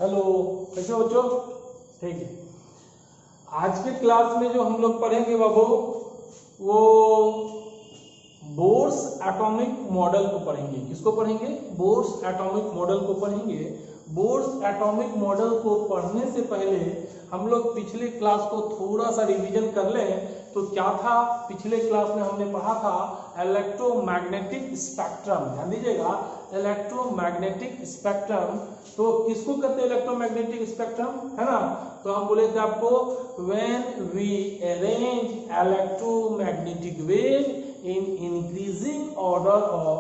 Hello, कैसे हो बच्चों? ठीक है। आज के क्लास में जो हम लोग पढ़ेंगे बाबू, वो बोर्स एटॉमिक मॉडल को पढ़ेंगे। किसको पढ़ेंगे? बोर्स एटॉमिक मॉडल को पढ़ेंगे। बोर्स एटॉमिक मॉडल को पढ़ने से पहले हम लोग पिछले क्लास को थोड़ा सा रिवीजन कर लें। तो क्या था पिछले क्लास में हमने पढ़ा था? Electromagnetic spectrum. ध्यान दीजिएगा, इलेक्ट्रोमैग्नेटिक स्पेक्ट्रम। तो किसको कहते हैं इलेक्ट्रोमैग्नेटिक स्पेक्ट्रम, है ना? तो हम बोले थे आपको, when we arrange electromagnetic wave in increasing order of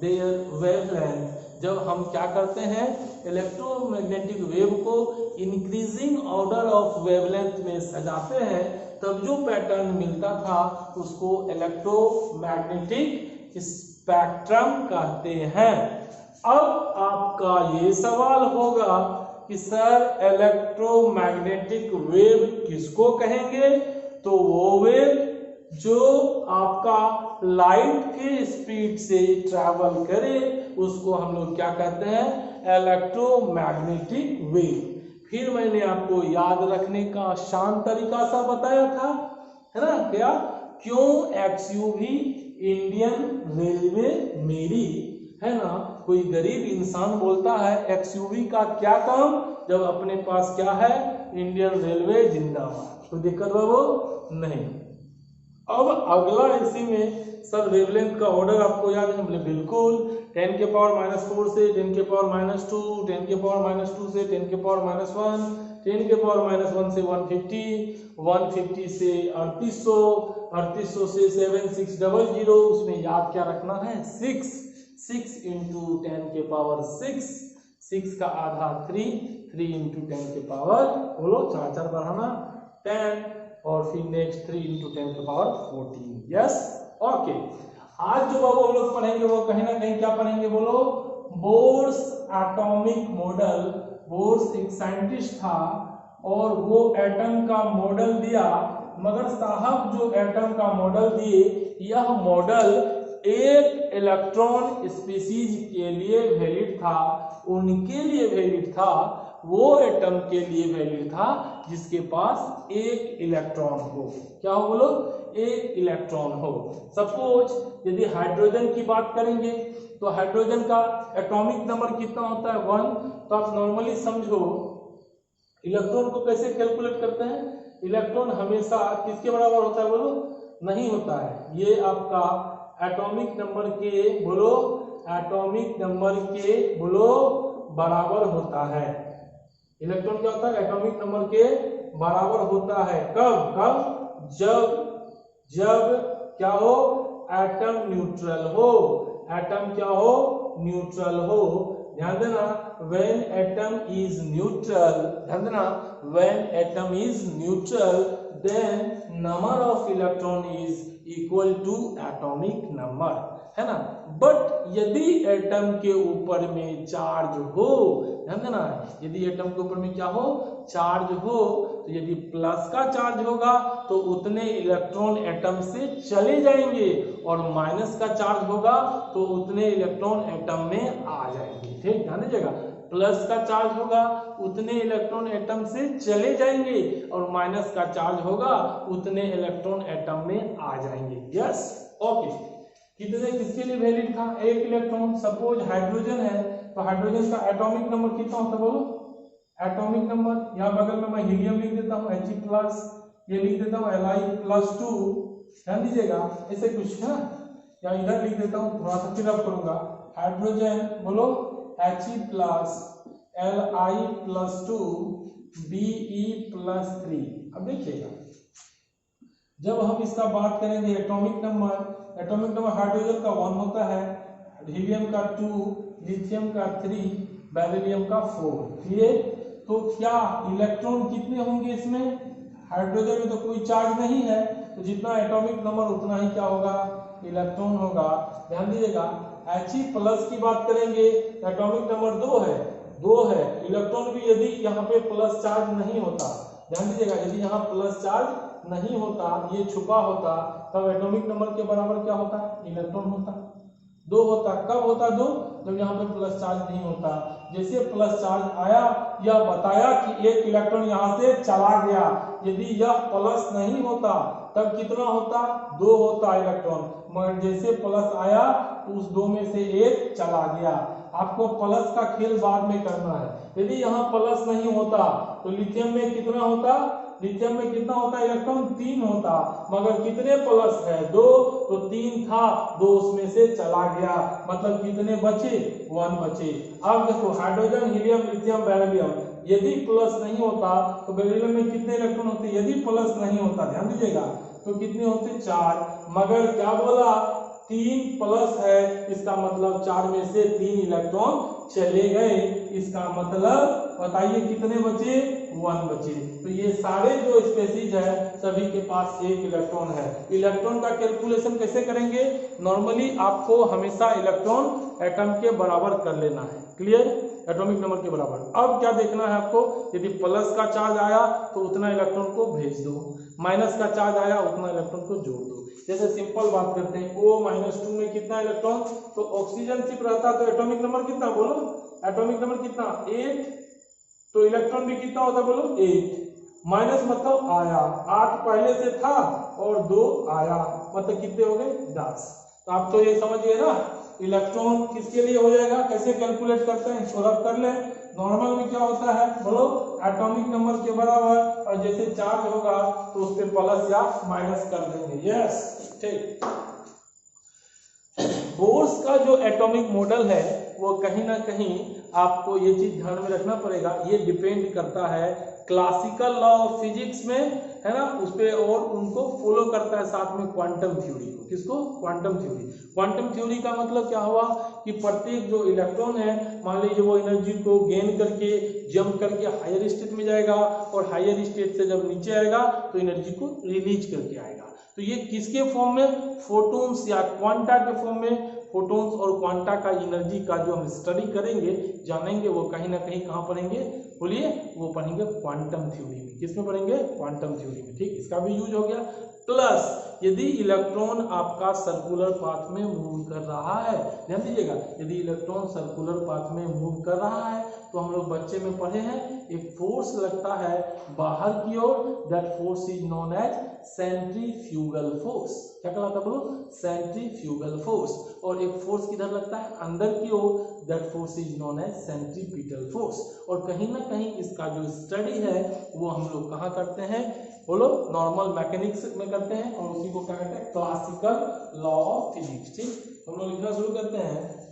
their wavelength. जब हम क्या करते हैं, इलेक्ट्रोमैग्नेटिक वेव को इंक्रीजिंग ऑर्डर ऑफ वेवलेंथ में सजाते हैं, तब जो पैटर्न मिलता था उसको इलेक्ट्रोमैग्नेटिक स्पेक्ट्रम कहते हैं। अब आपका ये सवाल होगा कि सर इलेक्ट्रोमैग्नेटिक वेव किसको कहेंगे? तो वो वेव जो आपका लाइट के स्पीड से ट्रैवल करे उसको हम लोग क्या कहते हैं? Electromagnetic wave. फिर मैंने आपको याद रखने का आसान तरीका सा बताया था, है ना? क्या? क्यों एक्सयूवी इंडियन रेलवे मेरी, है ना? कोई गरीब इंसान बोलता है एक्सयूवी का क्या काम, जब अपने पास क्या है? इंडियन रेलवे जिंदाबाद। तो दिक्कत बाबू नहीं। अब अगला इसी में सर वेवलेंथ का ऑर्डर आपको याद है? बोले बिल्कुल, 10 के पावर -4 से 10 के पावर -2, 10 के पावर -2 से 10 के पावर -1, 10 के पावर -1 से 150, 150 से 3800, 3800 से 7600। उसमें याद क्या रखना है? 6 इंटू 10 के पावर 6, 6 का आधा 3, 3 इंटू 10 के पावर, बोलो 4 बढ़ाना 10, और फिर नेक्स्ट 3 इंटू 10 के पावर 14। Yes, okay. आज जो बाबू हम लोग पढ़ेंगे वो कहीं ना कहीं क्या पढ़ेंगे? बोलो, बोर्स एटॉमिक मॉडल। बोर्स एक साइंटिस्ट था और वो एटम का मॉडल दिया, मगर साहब जो एटम का मॉडल दिए, यह मॉडल एक इलेक्ट्रॉन स्पीसीज के लिए वैलिड था, उनके लिए वैलिड था, वो एटम के लिए वैलिड था जिसके पास एक इलेक्ट्रॉन हो। क्या हो बोलो? एक इलेक्ट्रॉन हो। सपोज यदि हाइड्रोजन की बात करेंगे तो हाइड्रोजन का एटॉमिक नंबर कितना होता है? 1। तो आप नॉर्मली समझो इलेक्ट्रॉन को कैसे कैलकुलेट करते हैं? इलेक्ट्रॉन हमेशा किसके बराबर होता है? बोलो, नहीं होता है। ये आपका एटॉमिक नंबर के, बोलो, एटॉमिक नंबर के, बोलो, बराबर होता है। इलेक्ट्रॉन क्या होता है? एटॉमिक नंबर के बराबर होता है। कब कब? जब क्या हो? एटम न्यूट्रल हो। एटम क्या हो? न्यूट्रल हो। ध्यान देना, when atom is neutral, ध्यान देना, when atom is neutral, then number of electron is equal to atomic number, है ना? बट यदि एटम के ऊपर में चार्ज हो, ध्यान देना, यदि एटम के ऊपर में क्या हो? चार्ज हो, तो यदि प्लस का चार्ज होगा तो उतने इलेक्ट्रॉन एटम से चले जाएंगे, और माइनस का चार्ज होगा तो उतने इलेक्ट्रॉन एटम में आ जाएंगे। ठीक, ध्यान दीजिएगा, प्लस का चार्ज होगा उतने इलेक्ट्रॉन एटम से चले जाएंगे, और माइनस का चार्ज होगा उतने इलेक्ट्रॉन एटम में आ जाएंगे। Yes, okay. कितने, किसके लिए वैलिड था? एक इलेक्ट्रॉन। सपोज हाइड्रोजन है तो हाइड्रोजन का एटॉमिक नंबर कितना होता है? बोलो, एटॉमिक नंबर, यहाँ बगल में मैं हीलियम लिख देता हूँ He+, ये लिख देता हूँ Li+2। ध्यान दीजिएगा, ऐसे कुछ है, या इधर लिख देता हूँ, थोड़ा सा फिलअप करूंगा। हाइड्रोजन, बोलो, He+, Li+2, Be+3। अब देखिएगा, जब हम इसका बात करेंगे एटॉमिक नंबर हाइड्रोजन का 1 होता है, हीलियम का 2, लिथियम का 3, बेरिलियम का 4। क्लियर? तो क्या इलेक्ट्रॉन कितने होंगे इसमें? हाइड्रोजन में तो कोई चार्ज नहीं है, तो जितना एटॉमिक नंबर उतना ही क्या होगा? इलेक्ट्रॉन होगा। ध्यान दीजिएगा, He+ की बात करेंगे, एटॉमिक नंबर 2 है। इलेक्ट्रॉन भी यदि यहाँ पे प्लस चार्ज नहीं होता, ध्यान दीजिएगा, यदि यहाँ प्लस चार्ज नहीं होता, ये छुपा होता, तब एटॉमिक नंबर के बराबर क्या होता? इलेक्ट्रॉन होता। 2 होता। कब होता 2? जब यहाँ पे प्लस चार्ज नहीं होता। जैसे प्लस चार्ज आया, यह बताया कि एक इलेक्ट्रॉन यहाँ से चला गया। यदि यह प्लस नहीं होता तब कितना होता? 2 होता इलेक्ट्रॉन। मगर जैसे प्लस आया तो उस 2 में से एक चला गया। आपको प्लस का खेल बाद में करना है। यदि यहाँ प्लस नहीं होता तो लिथियम में कितना होता? लिथियम में कितना होता इलेक्ट्रॉन? 3 होता। मगर कितने प्लस है? 2, तो 3 था, 2 उसमें से चला गया। मतलब कितने बचे? 1 बचे। अब देखो हाइड्रोजन, हीलियम, लिथियम, बेरिलियम, यदि प्लस नहीं होता तो बेरिलियम में कितने इलेक्ट्रॉन होते? यदि प्लस नहीं होता, ध्यान दीजिएगा, तो कितने होते? 4। मगर क्या बोला? 3 प्लस है, इसका मतलब 4 में से 3 इलेक्ट्रॉन चले गए। इसका मतलब बताइए कितने बचे? 1 बचे। तो ये सारे जो स्पेसीज है सभी के पास 1 इलेक्ट्रॉन है। इलेक्ट्रॉन का कैलकुलेशन कैसे करेंगे? नॉर्मली आपको हमेशा इलेक्ट्रॉन एटम के बराबर कर लेना है। क्लियर? एटॉमिक नंबर के बराबर। अब क्या देखना है आपको? यदि प्लस का चार्ज आया तो उतना इलेक्ट्रॉन को भेज दो, माइनस का चार्ज आया उतना इलेक्ट्रॉन को जोड़ दो। जैसे सिंपल बात करते हैं, O-2 में कितना इलेक्ट्रॉन? तो ऑक्सीजन शिप रहता तो एटॉमिक नंबर कितना? बोलो एटॉमिक नंबर कितना? 8। तो इलेक्ट्रॉन भी कितना होता? बोलो 8। माइनस मतलब आया, 8 पहले से था और 2 आया, मतलब कितने हो गए? 10। तो आप तो ये समझिए ना इलेक्ट्रॉन किसके लिए हो जाएगा, कैसे कैलकुलेट करते हैं, सोल्व कर ले। नॉर्मल में क्या होता है बोलो? एटॉमिक नंबर के बराबर, और जैसे चार्ज होगा तो उस पे प्लस या माइनस कर देंगे। यस, ठीक। बोर्स का जो एटॉमिक मॉडल है वो कहीं ना कहीं आपको ये चीज ध्यान में रखना पड़ेगा, ये डिपेंड करता है क्लासिकल लॉ ऑफ फिजिक्स में, है ना, उस पे, और उनको फॉलो करता है साथ में क्वांटम थ्योरी को। किसको? Quantum theory. क्वांटम थ्योरी का मतलब क्या हुआ कि प्रत्येक जो इलेक्ट्रॉन है, मान लीजिए वो एनर्जी को गेन करके जंप करके हायर स्टेट में जाएगा, और हायर स्टेट से जब नीचे आएगा तो एनर्जी को रिलीज करके आएगा। तो ये किसके फॉर्म में? फोटॉन्स या क्वांटा के फॉर्म में। फोटॉन्स और क्वांटा का एनर्जी का जो हम स्टडी करेंगे, जानेंगे, वो कहीं ना कहीं कहाँ पढ़ेंगे? बोलिए, वो पढ़ेंगे क्वांटम थ्योरी में। किसमें पढ़ेंगे? क्वांटम थ्योरी में। ठीक, इसका भी यूज हो गया। प्लस यदि इलेक्ट्रॉन आपका सर्कुलर पाथ में मूव कर रहा है, ध्यान दीजिएगा, यदि इलेक्ट्रॉन सर्कुलर पाथ में मूव कर रहा है तो हम लोग बच्चे में पढ़े हैं, एक फोर्स लगता है बाहर की ओर, that force is known as centrifugal force. क्या कहलाता है बोलो? Centrifugal force. और एक फोर्स किधर लगता है? अंदर की ओर, that force is known as centripetal force. और कहीं ना कहीं इसका जो स्टडी है वो हम लोग कहाँ करते हैं? बोलो, नॉर्मल मैकेनिक्स में करते हैं, और उसी को क्या कहते हैं? Classical law of physics. ठीक, हम लोग लिखना शुरू करते हैं।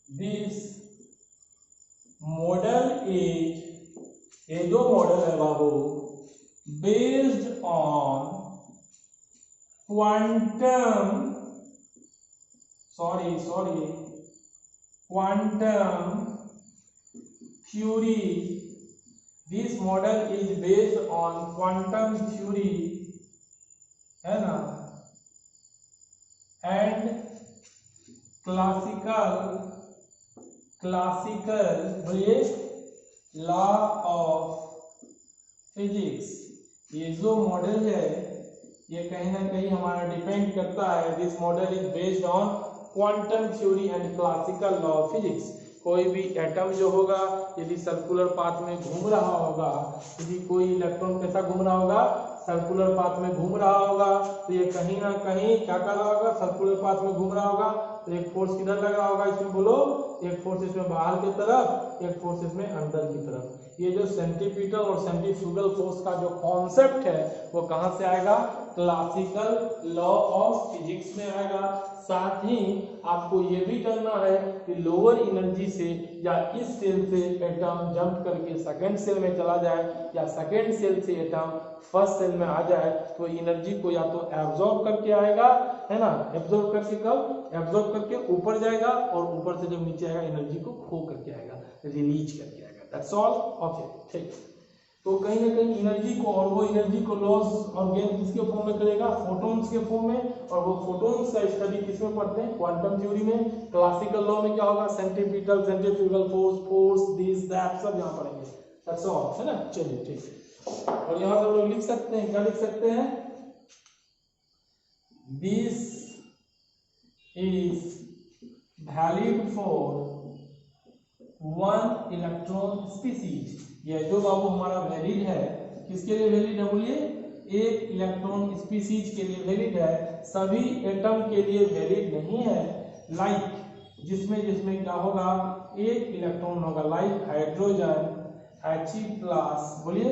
दिस मॉडल इज, ये जो मॉडल है बाबू, based on quantum theory. This model is based on quantum theory, है ना, and classical बोलिए लॉ ऑफ फिजिक्स। ये जो मॉडल है ये कहीं ना कहीं हमारा डिपेंड करता है, this model is based on quantum theory and classical law of physics. कोई भी एटम जो होगा यदि सर्कुलर पाथ में घूम रहा होगा, यदि कोई इलेक्ट्रॉन कैसा घूम रहा होगा? सर्कुलर पाथ में घूम रहा होगा, तो ये कहीं ना कहीं क्या कर रहा होगा? सर्कुलर पाथ में घूम रहा होगा, तो एक फोर्स किधर लग रहा होगा इसमें? बोलो, एक फोर्स इसमें बाहर की तरफ, एक फोर्स इसमें अंदर की तरफ। ये जो सेंट्रीपिटल और सेंट्रीफ्यूगल फोर्स का जो कॉन्सेप्ट है वो कहाँ से आएगा? क्लासिकल लॉ ऑफ फिजिक्स में आएगा। साथ ही आपको ये भी जानना है कि लोअर एनर्जी से या इस सेल से एटम जंप करके सेकंड सेल में चला जाए, या सेकंड सेल से एटम फर्स्ट सेल में आ जाए, तो एनर्जी को या तो एब्जॉर्ब करके आएगा, है ना, एब्जॉर्ब करके, कब? एब्जॉर्ब करके ऊपर जाएगा, और ऊपर से जब नीचे आएगा एनर्जी को खो करके आएगा, रिलीज करके आएगा। That's all. ओके, ठीक। तो कहीं ना कहीं एनर्जी को, और वो एनर्जी को लॉस और गेन किसके फॉर्म में करेगा? फोटॉन्स के फॉर्म में। और वो फोटॉन्स का स्टडी किसमें पढ़ते हैं? क्वांटम थ्योरी में। क्लासिकल लॉ में क्या होगा? Centripetal, centrifugal force, this that सब यहाँ पढ़ेंगे। दैट्स ऑल, है ना। चलिए, ठीक। और यहाँ से हम लोग लिख सकते हैं, क्या लिख सकते हैं? This is valid for 1 electron species. यह जो बाबू हमारा वैलिड है, किसके लिए वैलिड है बोलिए? एक इलेक्ट्रॉन स्पीसीज के लिए वैलिड है, सभी एटम के लिए वैलिड नहीं है। लाइक जिसमें जिसमें क्या होगा, एक इलेक्ट्रॉन होगा, लाइक हाइड्रोजन He+, बोलिए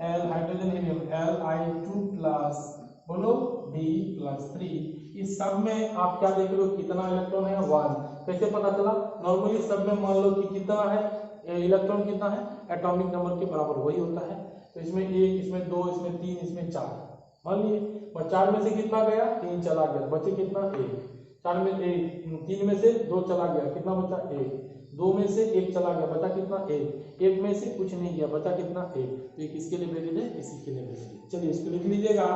L हाइड्रोजन हीलियम Li2+, बोलो D+3। इस सब में आप क्या देख रहे हो, कितना इलेक्ट्रॉन है? 1। कैसे पता चला? नॉर्मली सब में मान लो कि कितना है इलेक्ट्रॉन, कितना है एटॉमिक नंबर के बराबर वही होता है। तो इसमें 1, इसमें 2, इसमें 3, इसमें 4 मान लिए, और 4 में से कितना गया? 3 चला गया, बचे कितना? 1। 4 में 3 में से 2 चला गया, कितना बचा? 1। 2 में से 1 चला गया, बचा कितना? 1। 1 में से कुछ नहीं गया, बचा कितना? 1। तो ये किसके लिए वैलिड है? इसी के लिए वैलिड है। चलिए इसको लिख लीजिएगा।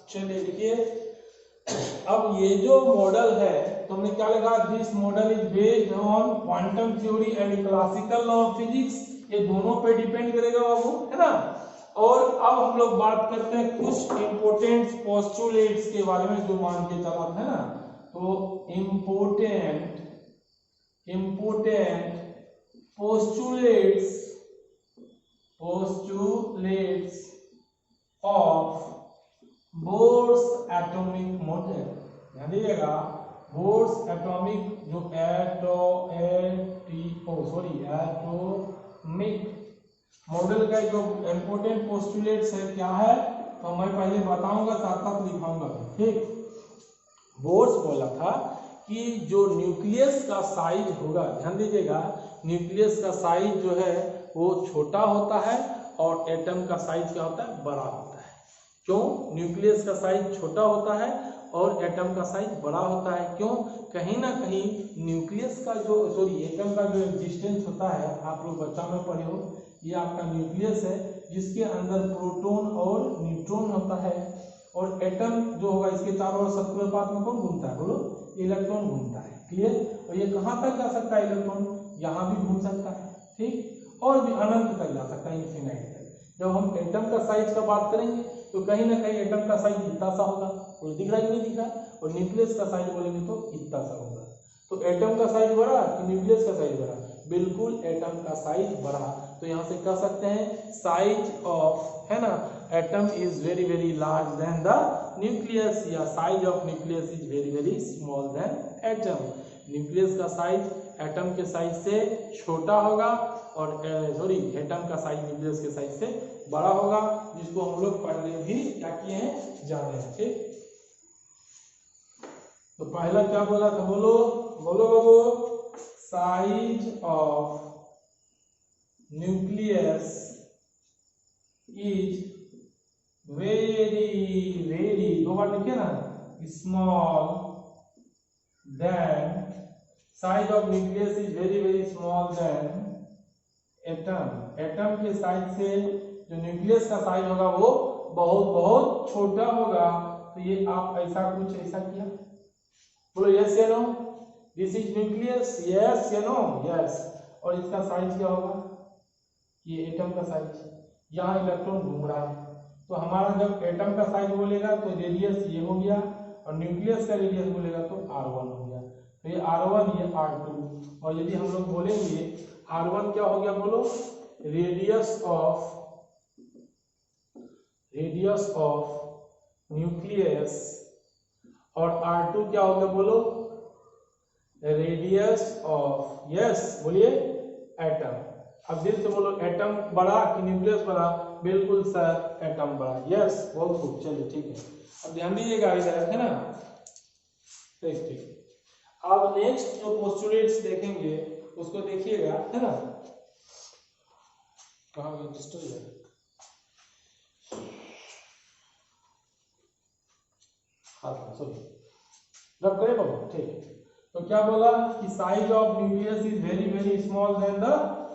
चलिए देखिए, अब ये जो मॉडल है तो हमने क्या लिखा? This model is based on quantum theory and classical law of physics. ये दोनों पे डिपेंड करेगा बाबू, है ना। और अब हम लोग बात करते हैं कुछ इंपोर्टेंट पोस्टुलेट्स के बारे में जो मान के चला था ना। तो important postulates of Bohr's atomic model. ध्यान दीजिएगा, बोर्स एटॉमिक जो एटॉमिक मॉडल का जो इंपोर्टेंट पोस्टुलेट्स है क्या है, तो मैं पहले बताऊंगा, साथ साथ लिखाऊंगा। ठीक, बोर्स बोला था कि जो न्यूक्लियस का साइज होगा, ध्यान दीजिएगा, न्यूक्लियस का साइज जो है वो छोटा होता है और एटम का साइज क्या होता है? बड़ा होता है। क्यों? न्यूक्लियस का साइज छोटा होता है और एटम का साइज बड़ा होता है। क्यों? कहीं ना कहीं न्यूक्लियस का जो एटम का जो एग्जिस्टेंस होता है, आप लोग बच्चा में पढ़े हो, ये आपका न्यूक्लियस है जिसके अंदर प्रोटॉन और न्यूट्रॉन होता है, और एटम जो होगा इसके चारों ओर सर्कुलर पाथ में कौन घूमता है? बोलो, इलेक्ट्रॉन घूमता है। क्लियर? और ये कहाँ तक जा सकता है इलेक्ट्रॉन? यहाँ भी घूम सकता है, ठीक, और भी अनंत तक जा सकता है, इन्फिनाइट तक। जब हम एटम का साइज का बात करेंगे तो कहीं ना कहीं एटम का साइज इतना सा होगा, और दिख रहा है कि नहीं दिख रहा, और न्यूक्लियस का साइज बोलेंगे तो इतना सा होगा। तो एटम का साइज बढ़ा कि न्यूक्लियस का साइज बढ़ा? बिल्कुल एटम का साइज बढ़ा। तो यहाँ से कह सकते हैं साइज ऑफ, है ना, atom is very very large than the nucleus, या size of nucleus is very very small than atom. Nucleus का साइज एटम के साइज से छोटा होगा, और एटम का साइज न्यूक्लियस के साइज से बड़ा होगा, जिसको हम लोग पहले भी क्या किए हैं, जाने हैं। ठीक, तो पहला क्या बोला था? बोलो बोलो बाबू, size of nucleus is very very, 2 बार लिखे ना, small than, size of nucleus is very very small than atom. Atom के साइज से जो न्यूक्लियस का साइज होगा वो बहुत बहुत छोटा होगा। तो ये आप ऐसा कुछ ऐसा किया, बोलो यस या no, this is nucleus, yes या नो, यस। और इसका साइज क्या होगा? ये एटम का साइज, यहाँ इलेक्ट्रॉन घूम रहा है, तो हमारा जब एटम का साइज बोलेगा तो रेडियस ये हो गया, और न्यूक्लियस का रेडियस बोलेगा तो R1 हो गया। तो ये R1, ये R2, और यदि हम लोग बोलेंगे R1 क्या हो गया? बोलो, रेडियस ऑफ न्यूक्लियस, और R2 क्या हो गया? बोलो, रेडियस ऑफ, यस बोलिए, एटम। अब दिल से बोलो, एटम बड़ा कि न्यूक्लियस बड़ा? बिल्कुल सर, एटम बड़ा, यस, बहुत खूब। चलिए ठीक है, अब ध्यान दीजिएगा इधर, है ना। ठीक, अब नेक्स्ट जो पोस्टुलेट्स देखेंगे उसको देखिएगा, है ना। कहाँ गया? डिस्टर्ब है, सॉरी, रब करे बाबू। ठीक, तो क्या बोला कि size of nucleus is very very small then the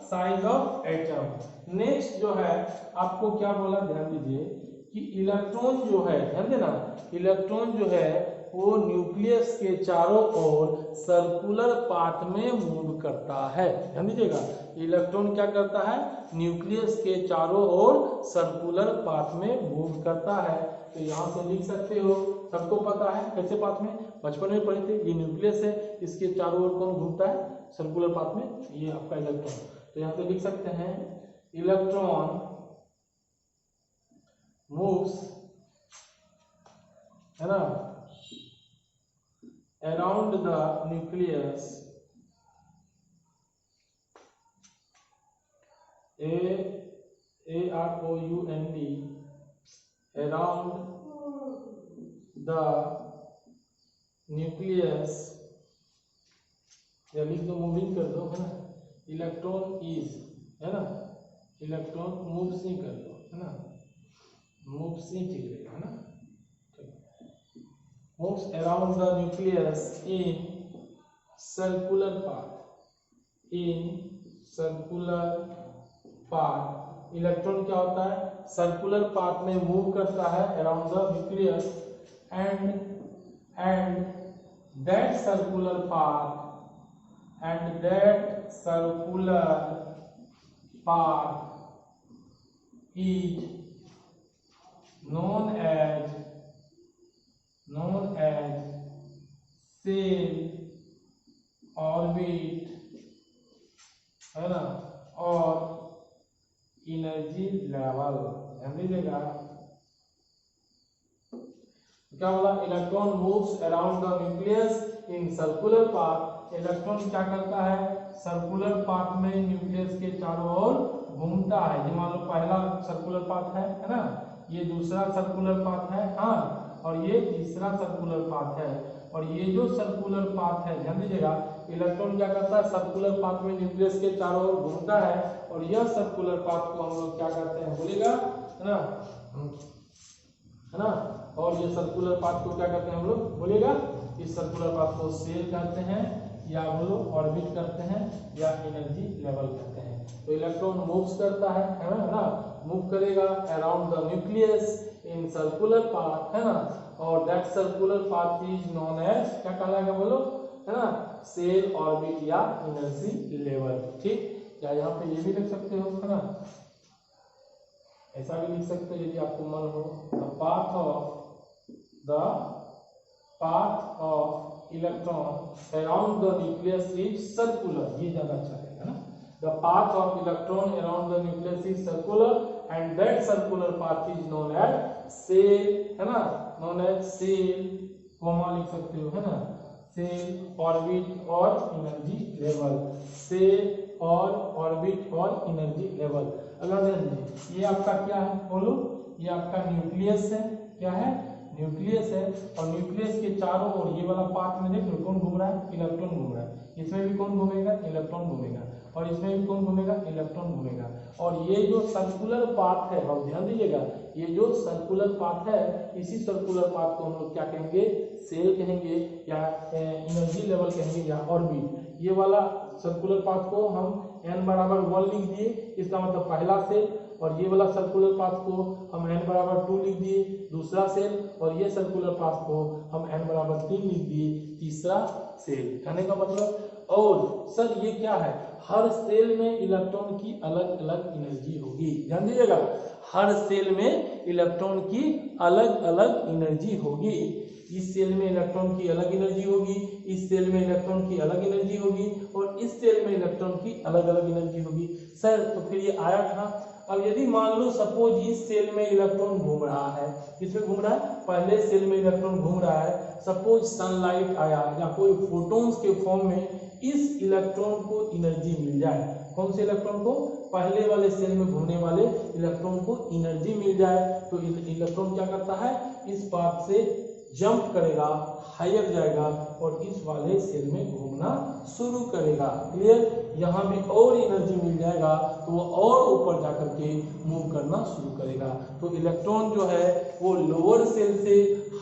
size of atom. Next जो है आपको क्या बोला, ध्यान दीजिए कि इलेक्ट्रॉन जो है, ध्यान देना, इलेक्ट्रॉन जो है वो न्यूक्लियस के चारों ओर सर्कुलर पाथ में मूव करता है। ध्यान दीजिएगा, इलेक्ट्रॉन क्या करता है? न्यूक्लियस के चारों ओर सर्कुलर पाथ में मूव करता है। तो यहाँ से लिख सकते हो सबको पता है कैसे पाथ में, बचपन में पढ़े थे। ये न्यूक्लियस है, इसके चारों ओर कौन घूमता है, सर्कुलर पाथ में, ये आपका इलेक्ट्रॉन। तो यहाँ पे लिख सकते हैं इलेक्ट्रॉन मूव्स, है ना, around the nucleus AROUND around the nucleus, या लिख दो, मूविंग कर दो, है ना, इलेक्ट्रॉन इज, है ना, इलेक्ट्रॉन मूव्स नहीं कर दो, है ना, मूव्स नहीं ठीक रहेगा, है ना, moves around the nucleus in circular path, in circular path. Electron क्या होता है, सर्कुलर पाथ में मूव करता है around the nucleus, and that circular path, and that circular path is known as cell orbit, है ना, और एनर्जी लेवल। ध्यान दीजिएगा क्या बोला, electron moves around the nucleus in circular path. Electron क्या करता है, सर्कुलर पाथ में न्यूक्लियस के चारों ओर घूमता है। ये मान लो पहला सर्कुलर पाथ है ना, ये दूसरा सर्कुलर पाथ है, हाँ, और ये तीसरा सर्कुलर पाथ है। और ये जो सर्कुलर पाथ है, ध्यान दीजिएगा, इलेक्ट्रॉन क्या करता है, सर्कुलर पाथ में न्यूक्लियस के चारों ओर घूमता है, और यह सर्कुलर पाथ को हम लोग क्या करते हैं, बोलेगा, है ना, और ये सर्कुलर पाथ को क्या करते हैं हम लोग, बोलेगा, इस सर्कुलर पाथ को सेल कहते हैं, या बोलो ऑर्बिट करते हैं, या एनर्जी लेवल कहते हैं। तो इलेक्ट्रॉन मूव्स करता है ना, मूव करेगा around the nucleus in circular path, है ना, और that circular path is known as, क्या कहलाएगा बोलो, है ना, सेल ऑर्बिट या एनर्जी लेवल। ठीक, या यहाँ पे ये भी लिख सकते हो, है ना, ऐसा भी लिख सकते हो यदि आपको मन हो, the path of electron around the nucleus is circular, ये ज्यादा अच्छा रहेगा ना, the path of electron around the nucleus is circular and that circular path is known as shell, है ना, नोन एज सेल, कोमा लिख सकते हो, है ना, सेल ऑर्बिट और एनर्जी लेवल, सेल और ऑर्बिट और एनर्जी लेवल। अगर ये आपका क्या है बोलो, ये आपका न्यूक्लियस है, क्या है, न्यूक्लियस है, और न्यूक्लियस के चारों ओर ये वाला पार्ट में देख लो कौन घूम रहा है, इलेक्ट्रॉन घूम रहा है, इसमें भी कौन घूमेगा, इलेक्ट्रॉन घूमेगा, और इसमें भी कौन घूमेगा, इलेक्ट्रॉन घूमेगा। और ये जो सर्कुलर पाथ है, और ध्यान दीजिएगा, ये जो सर्कुलर पाथ है, इसी सर्कुलर पाथ को हम लोग क्या कहेंगे, सेल कहेंगे, या एनर्जी लेवल कहेंगे, या ऑर्बिट। ये वाला सर्कुलर पाथ को हम n बराबर 1 लिख दिए, इसका मतलब पहला सेल, और ये वाला सर्कुलर पाथ को हम n बराबर 2 लिख दिए, दूसरा सेल, और ये सर्कुलर पाथ को हम n बराबर 3 लिख दिए, तीसरा सेल। कहने का मतलब, और सर ये क्या है, हर सेल में इलेक्ट्रॉन की अलग अलग एनर्जी होगी। ध्यान दीजिएगा, हर सेल में इलेक्ट्रॉन की अलग अलग एनर्जी होगी। इस सेल में इलेक्ट्रॉन की अलग एनर्जी होगी, इस सेल में इलेक्ट्रॉन की अलग एनर्जी होगी, और इस सेल में इलेक्ट्रॉन की अलग अलग एनर्जी होगी। सर तो फिर ये आया था, अब यदि मान लो सपोज इस सेल में इलेक्ट्रॉन घूम रहा है, किसमें घूम रहा है, पहले सेल में इलेक्ट्रॉन घूम रहा है, सपोज सनलाइट आया या कोई फोटोन्स के फॉर्म में इस इलेक्ट्रॉन को एनर्जी मिल जाए, कौन से इलेक्ट्रॉन को, पहले वाले सेल में घूमने वाले इलेक्ट्रॉन को एनर्जी मिल जाए, तो इलेक्ट्रॉन क्या करता है, इस पाथ से जंप करेगा, हायर जाएगा, और इस वाले सेल में घूमना शुरू करेगा। क्लियर, यहाँ भी और एनर्जी मिल जाएगा, तो वो और ऊपर जाकर के मूव करना शुरू करेगा। तो इलेक्ट्रॉन जो है वो लोअर सेल से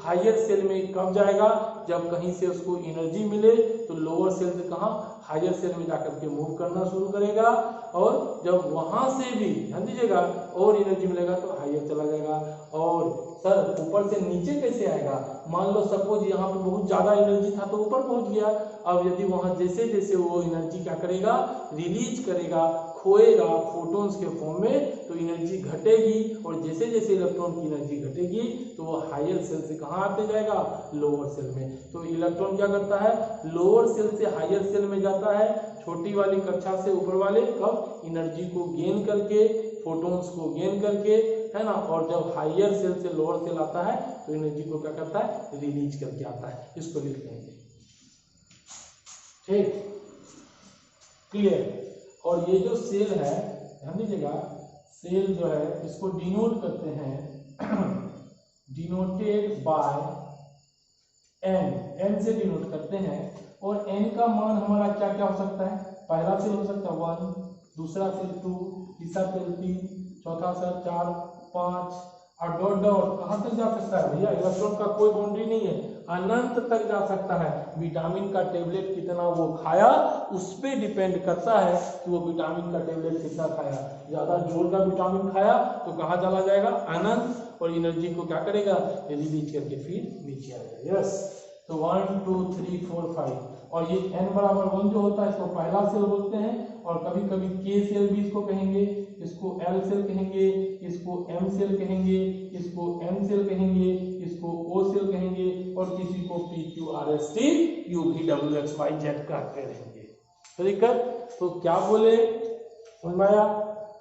हायर सेल में कब जाएगा, जब कहीं से उसको एनर्जी मिले, तो लोअर सेल से कहाँ, हायर सेल में जाकर के मूव करना शुरू करेगा, और जब वहां से भी ध्यान दीजिएगा और एनर्जी मिलेगा तो हायर चला जाएगा, और सर ऊपर से नीचे कैसे आएगा? मान लो सपोज यहाँ पे बहुत ज्यादा एनर्जी था तो ऊपर पहुंच गया। अब यदि वहां जैसे जैसे वो एनर्जी क्या करेगा, रिलीज करेगा, खोएगा फोटॉन्स के फॉर्म में, तो एनर्जी घटेगी, और जैसे जैसे इलेक्ट्रॉन की एनर्जी घटेगी तो वो हायर सेल से कहाँ आते जाएगा, लोअर सेल में। तो इलेक्ट्रॉन क्या करता है, लोअर सेल से हायर सेल में जाता है, छोटी वाली कक्षा से ऊपर वाले, कब, एनर्जी को गेन करके, फोटॉन्स को गेन करके, है ना। और जब हायर सेल से लोअर सेल आता है तो एनर्जी को क्या करता है, रिलीज करके आता है। इसको लिख लेंगे, ठीक, क्लियर। और ये जो सेल है, ध्यान दीजिएगा, सेल जो है इसको डिनोट करते हैं, डिनोटेड बाय एन, एन से डिनोट करते हैं। और एन का मान हमारा क्या क्या हो सकता है, पहला सेल हो सकता है 1, दूसरा सेल 2, तीसरा सेल 3, चौथा सेल 4, 5, और डॉट डॉट कहाँ तक जा सकता है भैया, इलेक्ट्रॉन का कोई बाउंड्री नहीं है, अनंत तक जा सकता है। विटामिन का टेबलेट कितना वो खाया उस पे डिपेंड करता है कि वो विटामिन का टेबलेट कितना खाया। ज्यादा जोर का विटामिन खाया तो कहाँ चला जाएगा, अनंत, और एनर्जी को क्या करेगा, रिलीज करके फिर नीचे आएगा। यस, तो 1 2 3 4 5, और ये n बराबर 1 जो होता है इसको पहला सेल बोलते हैं, और कभी कभी k सेल भी इसको कहेंगे, इसको l सेल कहेंगे, इसको m सेल कहेंगे, इसको m सेल कहेंगे, इसको o सेल कहेंगे, और किसी को p q r s t u v w x y z कहते रहेंगे। तो दिक्कत, तो क्या बोले, उन्माया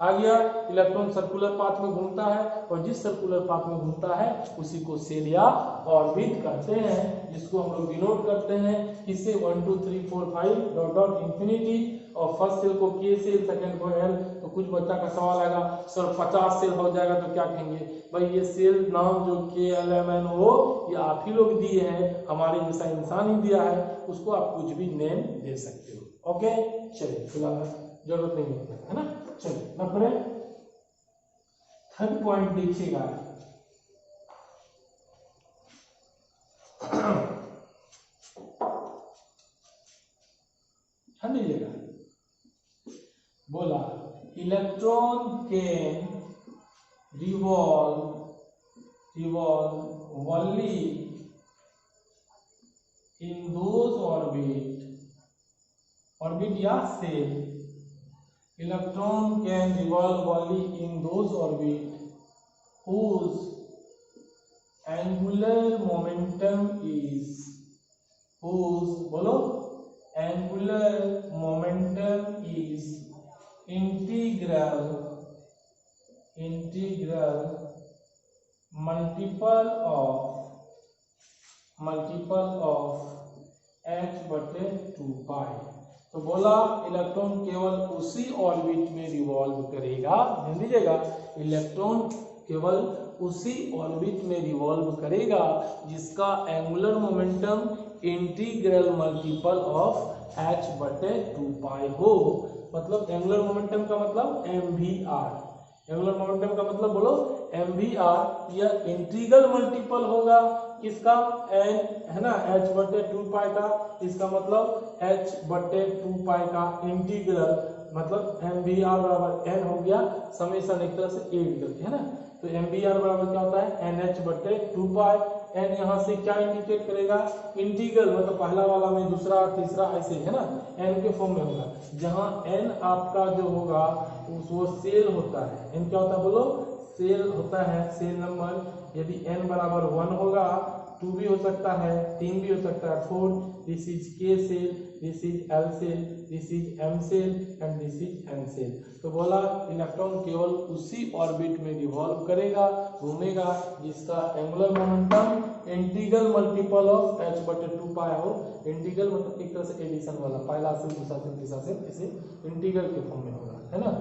आ गया। इलेक्ट्रॉन सर्कुलर पाथ में घूमता है, और जिस सर्कुलर पाथ में घूमता है उसी को सेल या ऑर्बिट कहते हैं, जिसको हम लोग डिनोट करते हैं किससे, 1 2 3 4 5 डॉट डॉट इंफिनिटी। और फर्स्ट सेल को के सेल, सेकंड को एल। तो कुछ बच्चा का सवाल आएगा, सर 50 सेल हो जाएगा तो क्या कहेंगे? भाई ये सेल नाम जो के एल एम एन ओ ये आप ही लोग दिए हैं, हमारे जैसा इंसान ही दिया है, उसको आप कुछ भी नेम दे सकते हो। ओके, चलिए फिलहाल जरूरत नहीं है ना। चलिए नंबर थर्ड पॉइंट देखिएगा, ध्यान दीजिएगा, बोला electron can revolve only in those orbit या shell, electron can revolve only in those orbit whose angular momentum is, whose, बोलो, angular momentum is integral multiple of h/2 पाई। तो बोला इलेक्ट्रॉन केवल उसी ऑर्बिट में रिवॉल्व करेगा, ध्यान दीजिएगा, इलेक्ट्रॉन केवल उसी ऑर्बिट में रिवॉल्व करेगा जिसका angular momentum integral multiple of h/2 पाई हो। मतलब एंगुलर मोमेंटम का मतलब mvr, एंगुलर मोमेंटम का मतलब बोलो mvr, या इंटीग्रल मल्टीपल होगा किसका, n, है ना, h/2 पाई का, इसका मतलब h/2 पाई का इंटीग्रल, मतलब mvr बराबर n हो गया, समेशन एक तरह से a करके, है ना। तो mvr बराबर क्या होता है, nh/2 पाई। n यहाँ से क्या इंडिकेट करेगा, इंटीग्रल, मतलब पहला वाला में दूसरा तीसरा ऐसे, है ना, n के फॉर्म में होगा। जहाँ n आपका जो होगा वो सेल होता है, n क्या होता है बोलो, सेल होता है, सेल नंबर। यदि n बराबर 1 होगा, 2 भी हो सकता है, 3 भी हो सकता है, 4, this is k shell, this is l shell, this is m shell and this is n shell. तो बोला इलेक्ट्रॉन केवल उसी ऑर्बिट में रिवॉल्व करेगा, घूमेगा, जिसका angular momentum integral multiple of h/2 पाई हो। इंटीग्रल मतलब एक तरह से एडिशन वाला, पहला सेल दूसरा सेल तीसरा सेल, इसे इंटीग्रल के फॉर्म में होगा, है ना,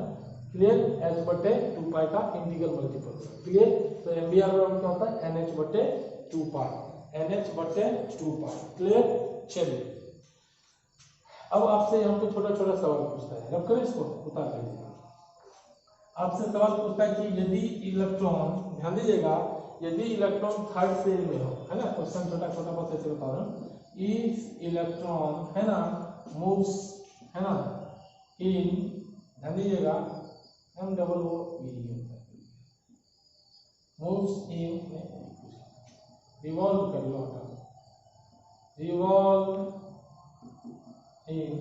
क्लियर। h/2 पाई का इंटीग्रल मल्टीपल, क्लियर। तो mvr बराबर क्या होता है, nh/2 पाई, nh/2 पाई, क्लियर। चलिए अब आपसे यहाँ पे छोटा छोटा सवाल पूछता है, रब करें इसको, उतार लीजिए। आपसे सवाल पूछता है कि यदि इलेक्ट्रॉन, ध्यान दीजिएगा, यदि इलेक्ट्रॉन थर्ड सेल में हो, है ना, क्वेश्चन छोटा छोटा बस ऐसे बता रहा हूँ, इफ इलेक्ट्रॉन, है ना, मूव्स, है ना, इन, ध्यान दीजिएगा, m double O moves in revolve कर लो, revolve in,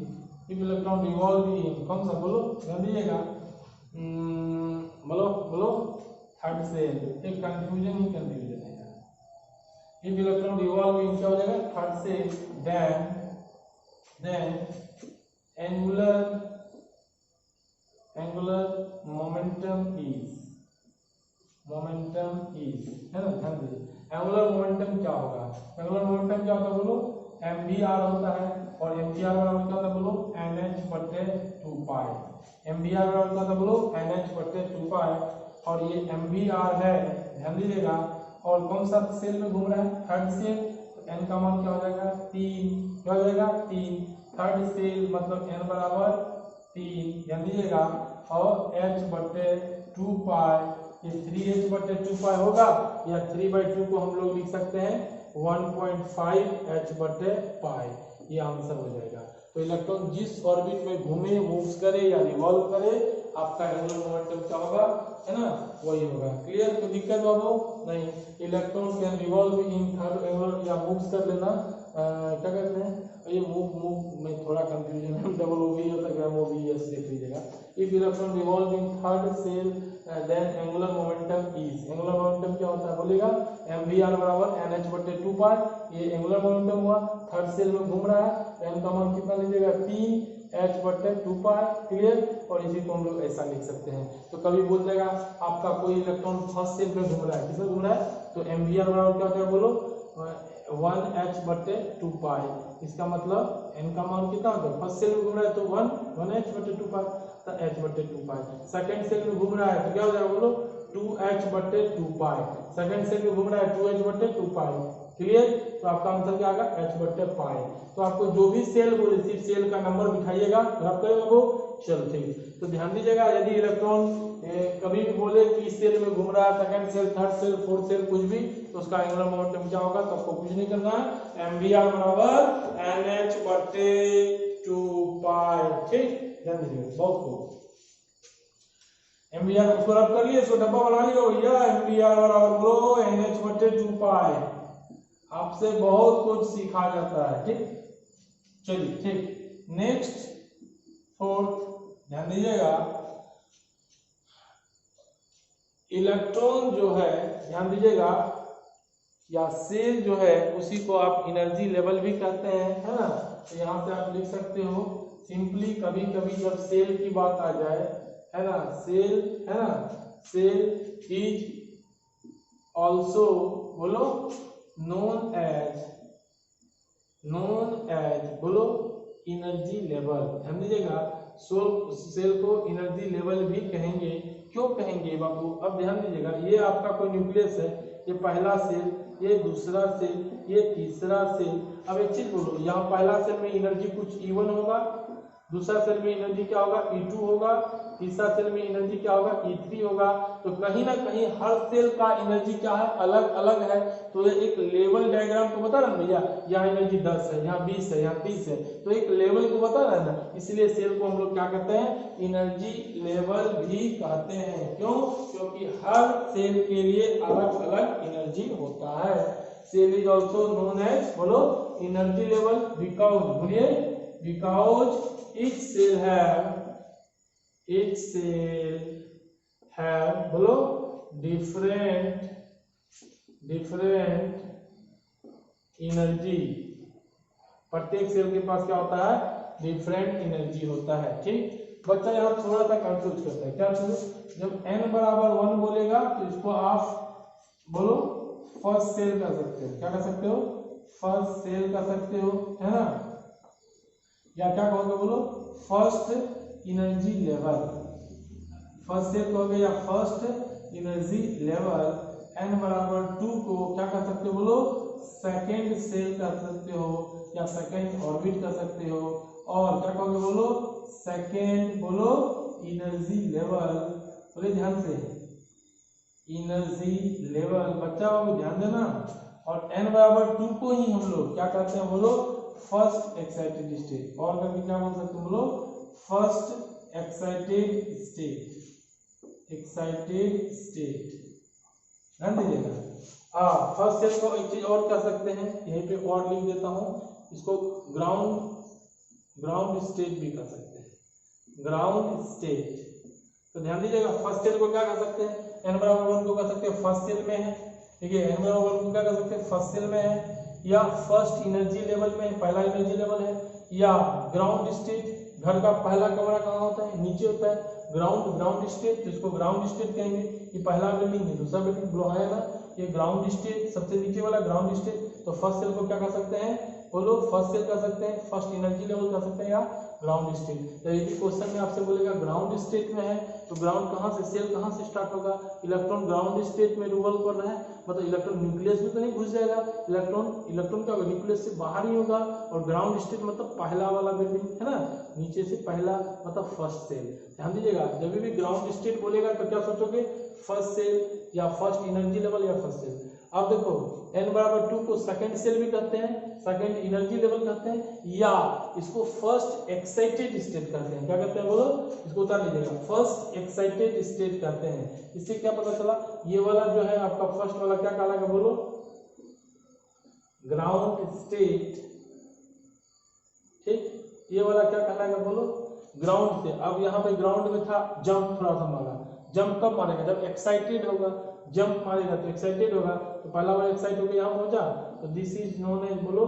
if electron revolve in, कौन सा बोलो, ध्यान दीजिएगा, बोलो बोलो, थर्ड सेल, एक कंफ्यूजन ही कंफ्यूजन है यार। इफ इलेक्ट्रॉन रिवॉल्व इन क्या हो जाएगा, third shell, then angular momentum is है ना, ध्यान दीजिए, एंगुलर मोमेंटम क्या होगा, एंगुलर मोमेंटम क्या होता है बोलो, mvr होता है, और mvr बराबर क्या होता है बोलो, nh/2π, mvr बराबर क्या होता है बोलो, nh/2π, और ये mvr है, ध्यान दीजिएगा, और कौन सा सेल में घूम रहा है, थर्ड सेल, तो n का मान क्या हो जाएगा 3, क्या हो जाएगा 3, थर्ड सेल मतलब n बराबर 3, ध्यान दीजिएगा, और h/2π, ये 3h/2π होगा, या 3/2 को हम लोग लिख सकते हैं 1.5h/π, ये आंसर हो जाएगा। तो इलेक्ट्रॉन जिस ऑर्बिट में घूमे, मूव्स करे या रिवॉल्व करे, आपका एंगुलर मोमेंटम क्या होगा, है ना, वही होगा। क्लियर, कोई दिक्कत बाबू नहीं। Electron can revolve in third angular, या मूव्स कर लेना, क्या कहते हैं, ये मूव में थोड़ा कंफ्यूजन है, डबल ओ वी होता है, MOVS देख लीजिएगा। If electron revolve in third shell then angular momentum is, angular momentum क्या होता है बोलेगा, mvr बराबर nh/2π, ये एंगुलर मोमेंटम हुआ, थर्ड सेल में घूम रहा है, n का मान कितना लीजिएगा 3h/2π, क्लियर, और इसी को हम लोग ऐसा लिख सकते हैं। तो कभी बोल देगा आपका कोई इलेक्ट्रॉन फर्स्ट सेल में घूम रहा है, किसमें घूम रहा है, तो mvr बराबर क्या होता है बोलो, 1h/2π, इसका मतलब n का मान कितना होगा, फर्स्ट सेल में घूम रहा है तो 1h/2π, तो h/2π, सेकंड सेल में घूम रहा है तो क्या हो जाएगा बोलो, 2h/2π, सेकंड सेल में घूम रहा है 2h/2π, क्लियर, तो आपका आंसर क्या आएगा h/π। तो आपको जो भी सेल बोले सिर्फ सेल का नंबर बिठाइएगा, रब करेगा वो, चलो ठीक। तो ध्यान दीजिएगा, यदि इलेक्ट्रॉन कभी भी बोले कि इस सेल में घूम रहा है, second shell, third shell, fourth shell, कुछ भी, तो उसका एंगुलर मोमेंटम क्या होगा, तो आपको कुछ नहीं करना है, mvr बराबर nh/2π, ठीक, ध्यान दीजिएगा, बहुत खूब। mvr उसको रब कर लिए, इसको डब्बा बना लियो भैया, mvr बराबर बोलो nh/2π, आपसे बहुत कुछ सीखा जाता है, ठीक, चलिए ठीक। नेक्स्ट फोर्थ, ध्यान दीजिएगा, इलेक्ट्रॉन जो है, ध्यान दीजिएगा, या सेल जो है उसी को आप एनर्जी लेवल भी कहते हैं, है ना, तो यहाँ से आप लिख सकते हो सिंपली, कभी कभी जब सेल की बात आ जाए, है ना, सेल, है ना, सेल इज ऑल्सो बोलो नोन एज बोलो एनर्जी लेवल, ध्यान दीजिएगा, सेल को एनर्जी लेवल भी कहेंगे। क्यों कहेंगे बाबू, अब ध्यान दीजिएगा, ये आपका कोई न्यूक्लियस है, ये पहला सेल, ये दूसरा सेल, ये तीसरा सेल। अब एक चीज बोलो, यहाँ पहला सेल में एनर्जी कुछ E1 होगा, दूसरा सेल में एनर्जी क्या होगा E2 होगा, तीसरा सेल में एनर्जी क्या होगा E3 होगा। तो कहीं ना कहीं हर सेल का एनर्जी क्या है, अलग अलग है। तो ये एक लेवल डायग्राम को बता रहा है भैया, यहाँ एनर्जी 10 है, यहाँ 20 है, यहाँ 30 है, तो एक लेवल को बता रहा है ना, इसलिए सेल को हम लोग क्या कहते हैं, एनर्जी लेवल भी कहते हैं। क्यों, क्योंकि हर सेल के लिए अलग अलग एनर्जी होता है। Shell is also known as बोलो एनर्जी लेवल, बिकॉज बोलिए, बिकॉज each cell have बोलो different एनर्जी, प्रत्येक सेल के पास क्या होता है, डिफरेंट एनर्जी होता है, ठीक। बच्चा यहाँ थोड़ा सा कंफ्यूज करता है, क्या जब n बराबर 1 बोलेगा तो इसको आप बोलो फर्स्ट सेल कर सकते हो, क्या कर सकते हो, फर्स्ट सेल कर सकते हो, है ना, या क्या कहोगे बोलो first energy level, first shell कहोगे या फर्स्ट एनर्जी लेवल। n बराबर 2 को क्या कर सकते हो बोलो सेकेंड सेल कर सकते हो, या सेकेंड ऑर्बिट कर सकते हो, और क्या कहोगे बोलो सेकेंड बोलो एनर्जी लेवल। बोले ध्यान से, एनर्जी लेवल, बच्चा बाबू ध्यान देना। और n बराबर 2 को ही हम लोग क्या कहते हैं बोलो फर्स्ट एक्साइटेड स्टेट, और करके क्या बोल सकते हैं बोलो फर्स्ट एक्साइटेड स्टेट, ध्यान दीजिएगा। हाँ, फर्स्ट सेल को एक चीज और कह सकते हैं, यहीं पे और लिख देता हूं, इसको ग्राउंड स्टेट भी कह सकते हैं, ग्राउंड स्टेट। तो ध्यान दीजिएगा, फर्स्ट सेल को क्या कह सकते हैं, n बराबर 1 को कह सकते हैं फर्स्ट सेल में है, ठीक है, n बराबर 1 को क्या कह सकते हैं फर्स्ट सेल में है, या फर्स्ट एनर्जी लेवल में, पहला एनर्जी लेवल है, या ग्राउंड स्टेट, घर का पहला कमरा कहाँ होता है, नीचे होता है, ग्राउंड स्टेट, तो इसको ग्राउंड स्टेट कहेंगे, ये पहला बिल्डिंग है, दूसरा बिल्डिंग ब्लो है ना, ये ग्राउंड स्टेट, सबसे नीचे वाला ग्राउंड स्टेट। तो फर्स्ट सेल को क्या कह सकते हैं, बोलो, फर्स्ट सेल कह सकते हैं, फर्स्ट एनर्जी लेवल कह सकते हैं, या ग्राउंड स्टेट। तो यदि क्वेश्चन में आपसे बोलेगा ग्राउंड स्टेट में है, तो ग्राउंड कहाँ से, सेल कहाँ से स्टार्ट होगा, इलेक्ट्रॉन ग्राउंड स्टेट में रिवॉल्व कर रहा है, मतलब इलेक्ट्रॉन न्यूक्लियस में तो नहीं घुस जाएगा, इलेक्ट्रॉन का न्यूक्लियस से बाहर ही होगा, और ग्राउंड स्टेट मतलब पहला वाला बिल्डिंग है ना, नीचे से पहला मतलब फर्स्ट सेल। ध्यान दीजिएगा, जब भी ग्राउंड स्टेट बोलेगा तो क्या सोचोगे, फर्स्ट सेल या फर्स्ट एनर्जी लेवल या फर्स्ट सेल। अब देखो n बराबर 2 को सेकंड सेल भी कहते हैं, सेकंड एनर्जी लेवल कहते हैं, या इसको फर्स्ट एक्साइटेड स्टेट कहते हैं। क्या कहते हैं बोलो, इसको उतार लीजिएगा, फर्स्ट एक्साइटेड स्टेट कहते हैं। इससे क्या पता चला, ये वाला जो है आपका फर्स्ट वाला क्या कहलाएगा बोलो, ग्राउंड स्टेट, ठीक, ये वाला क्या कहलाएगा बोलो, ग्राउंड से। अब यहाँ पे ग्राउंड में था, जंप थोड़ा सा मारा, जंप कब मारेगा, जब एक्साइटेड होगा, जंप मारेगा तो एक्साइटेड होगा, तो पहला बार एक्साइट होकर यहाँ पहुंचा, तो दिस इज नोन एज बोलो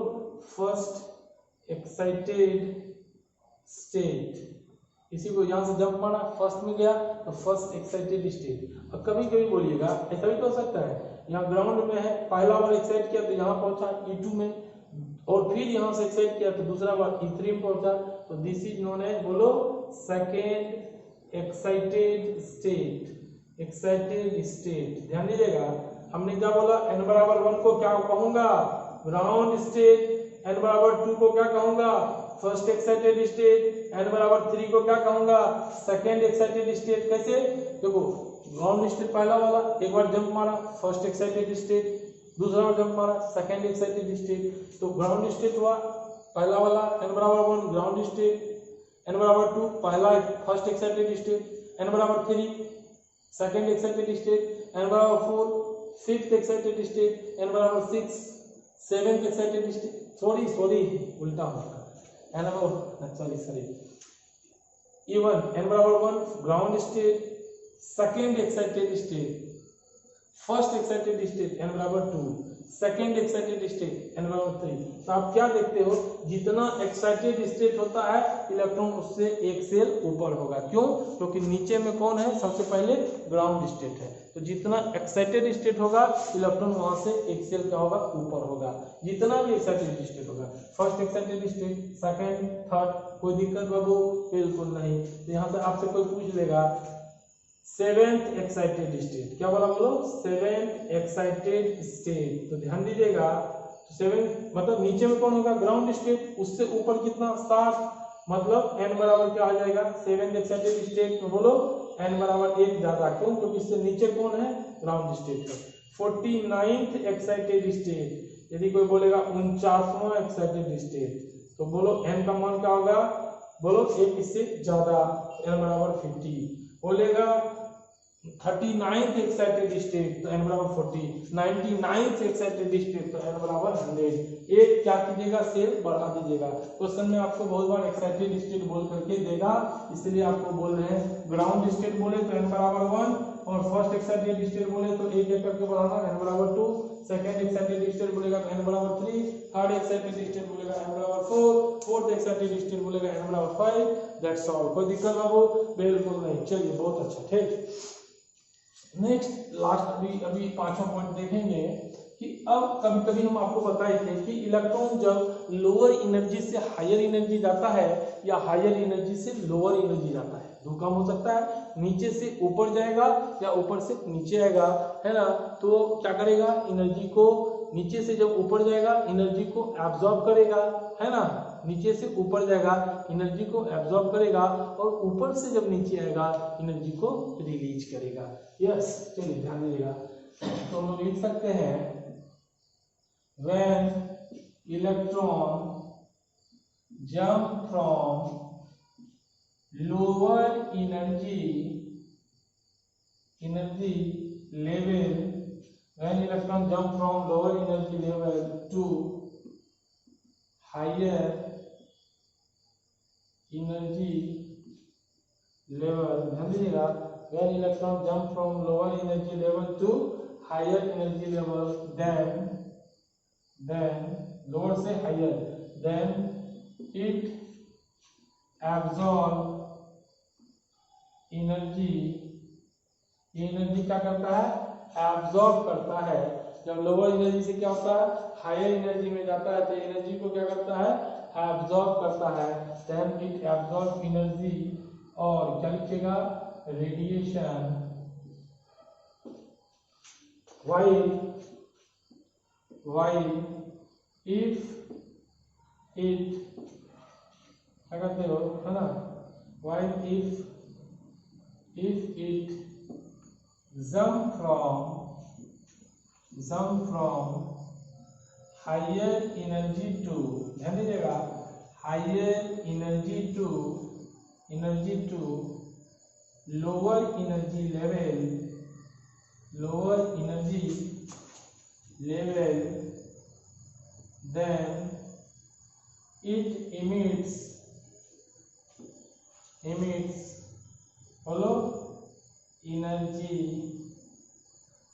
फर्स्ट एक्साइटेड स्टेट। इसी को यहाँ से जंप मारा, फर्स्ट में गया तो फर्स्ट एक्साइटेड स्टेट। अब कभी कभी बोलिएगा, ऐसा भी तो हो सकता है, यहाँ ग्राउंड में है, पहला बार एक्साइट किया तो यहाँ पहुंचा E2 में, और फिर यहाँ से एक्साइट किया तो दूसरा बार E3 में पहुंचा, तो दिस इज नोन एज बोलो second excited state, excited state. ध्यान दीजिएगा, हमने क्या बोला, n बराबर 1 को क्या कहूंगा, ग्राउंड स्टेट, n बराबर 2 को क्या कहूंगा, फर्स्ट एक्साइटेड स्टेट, n बराबर 3 को क्या कहूंगा, सेकेंड एक्साइटेड स्टेट। कैसे, देखो ग्राउंड स्टेट पहला वाला, एक बार जंप मारा फर्स्ट एक्साइटेड स्टेट, दूसरा बार जंप मारा सेकेंड एक्साइटेड स्टेट, तो ग्राउंड स्टेट हुआ पहला वाला, n बराबर 1 ग्राउंड स्टेट, n बराबर 2 पहला फर्स्ट एक्साइटेड स्टेट, n बराबर 3 सेकेंड एक्साइटेड स्टेट, n बराबर 4 फिफ्थ एक्साइटेड स्टेट, n बराबर 6 सेवेंथ एक्साइटेड स्टेट, सॉरी उल्टा होगा, n बराबर सॉरी इवन n बराबर 1 ground state, second excited state, first excited state n बराबर 2, सेकेंड एक्साइटेड स्टेट n बराबर 3। तो आप क्या देखते हो, जितना एक्साइटेड स्टेट होता है इलेक्ट्रॉन उससे एक सेल ऊपर होगा। क्यों, क्योंकि नीचे में कौन है, सबसे पहले ग्राउंड स्टेट है, तो जितना एक्साइटेड स्टेट होगा इलेक्ट्रॉन वहां से एक सेल क्या होगा, ऊपर होगा। जितना भी एक्साइटेड स्टेट होगा, first excited state, second, third, कोई दिक्कत बाबू, बिल्कुल नहीं। तो यहाँ से आपसे कोई पूछ लेगा सेवेंथ एक्साइटेड स्टेट, क्या बोला बोलो, सेवेंथ एक्साइटेड स्टेट। तो ध्यान दीजिएगा, सेवेंथ मतलब नीचे में कौन होगा, ग्राउंड स्टेट, उससे ऊपर कितना 7, मतलब n बराबर क्या आ जाएगा, सेवेंथ एक्साइटेड स्टेट में बोलो n बराबर 1 ज्यादा, क्यों, क्योंकि इससे नीचे कौन है, ग्राउंड स्टेट है। 49th एक्साइटेड स्टेट, यदि कोई बोलेगा 49वां एक्साइटेड स्टेट, तो बोलो n का मान क्या होगा, बोलो 1 इससे ज्यादा, n बराबर 50। बोलेगा 39th एक्साइटेड स्टेट तो n बराबर 40, 99th एक्साइटेड स्टेट तो n बराबर 100। एक क्या कीजिएगा, सेल बढ़ा दीजिएगा। क्वेश्चन में आपको बहुत बार एक्साइटेड स्टेट बोल करके देगा, इसलिए आपको बोल रहे हैं ग्राउंड स्टेट बोले तो n बराबर 1, और फर्स्ट एक्साइटेड स्टेट बोले तो एक एक करके बढ़ाना, n बराबर 2, सेकेंड एक्साइटेड स्टेट बोलेगा तो n बराबर 3, थर्ड एक्साइटेड स्टेट बोलेगा n बराबर 4, फोर्थ एक्साइटेड स्टेट बोलेगा n बराबर 5। दैट्स ऑल, कोई दिक्कत बाबू, बिल्कुल नहीं। चलिए बहुत अच्छा, ठीक। नेक्स्ट लास्ट अभी पांचवा पॉइंट देखेंगे कि अब कभी कभी हम आपको बताए थे कि इलेक्ट्रॉन जब लोअर एनर्जी से हायर एनर्जी जाता है या हायर एनर्जी से लोअर एनर्जी जाता है, दो काम हो सकता है, नीचे से ऊपर जाएगा या ऊपर से नीचे आएगा, है ना, तो क्या करेगा, एनर्जी को नीचे से जब ऊपर जाएगा एनर्जी को एब्जॉर्ब करेगा, है ना, नीचे से ऊपर जाएगा एनर्जी को एब्जॉर्ब करेगा, और ऊपर से जब नीचे आएगा एनर्जी को रिलीज करेगा। यस, चलिए ध्यान दीजिएगा, तो हम लिख सकते हैं when electron jump from lower energy level when electron jump from lower energy level to higher energy level, ध्यान दीजिएगा, when electron jump from lower energy level to higher energy level, then lower से higher, then it absorb energy, energy क्या करता है, absorb करता है। जब lower energy से क्या होता है, हायर एनर्जी में जाता है, तो एनर्जी को क्या करता है, एब्जॉर्ब करता है। देन इट एब्जॉर्ब एनर्जी, और क्या लिखिएगा, रेडिएशन, while if it, क्या कहते हो, है ना, while if it jump from higher energy to, ध्यान दीजिएगा, higher energy to lower energy level, then it emits बोलो एनर्जी,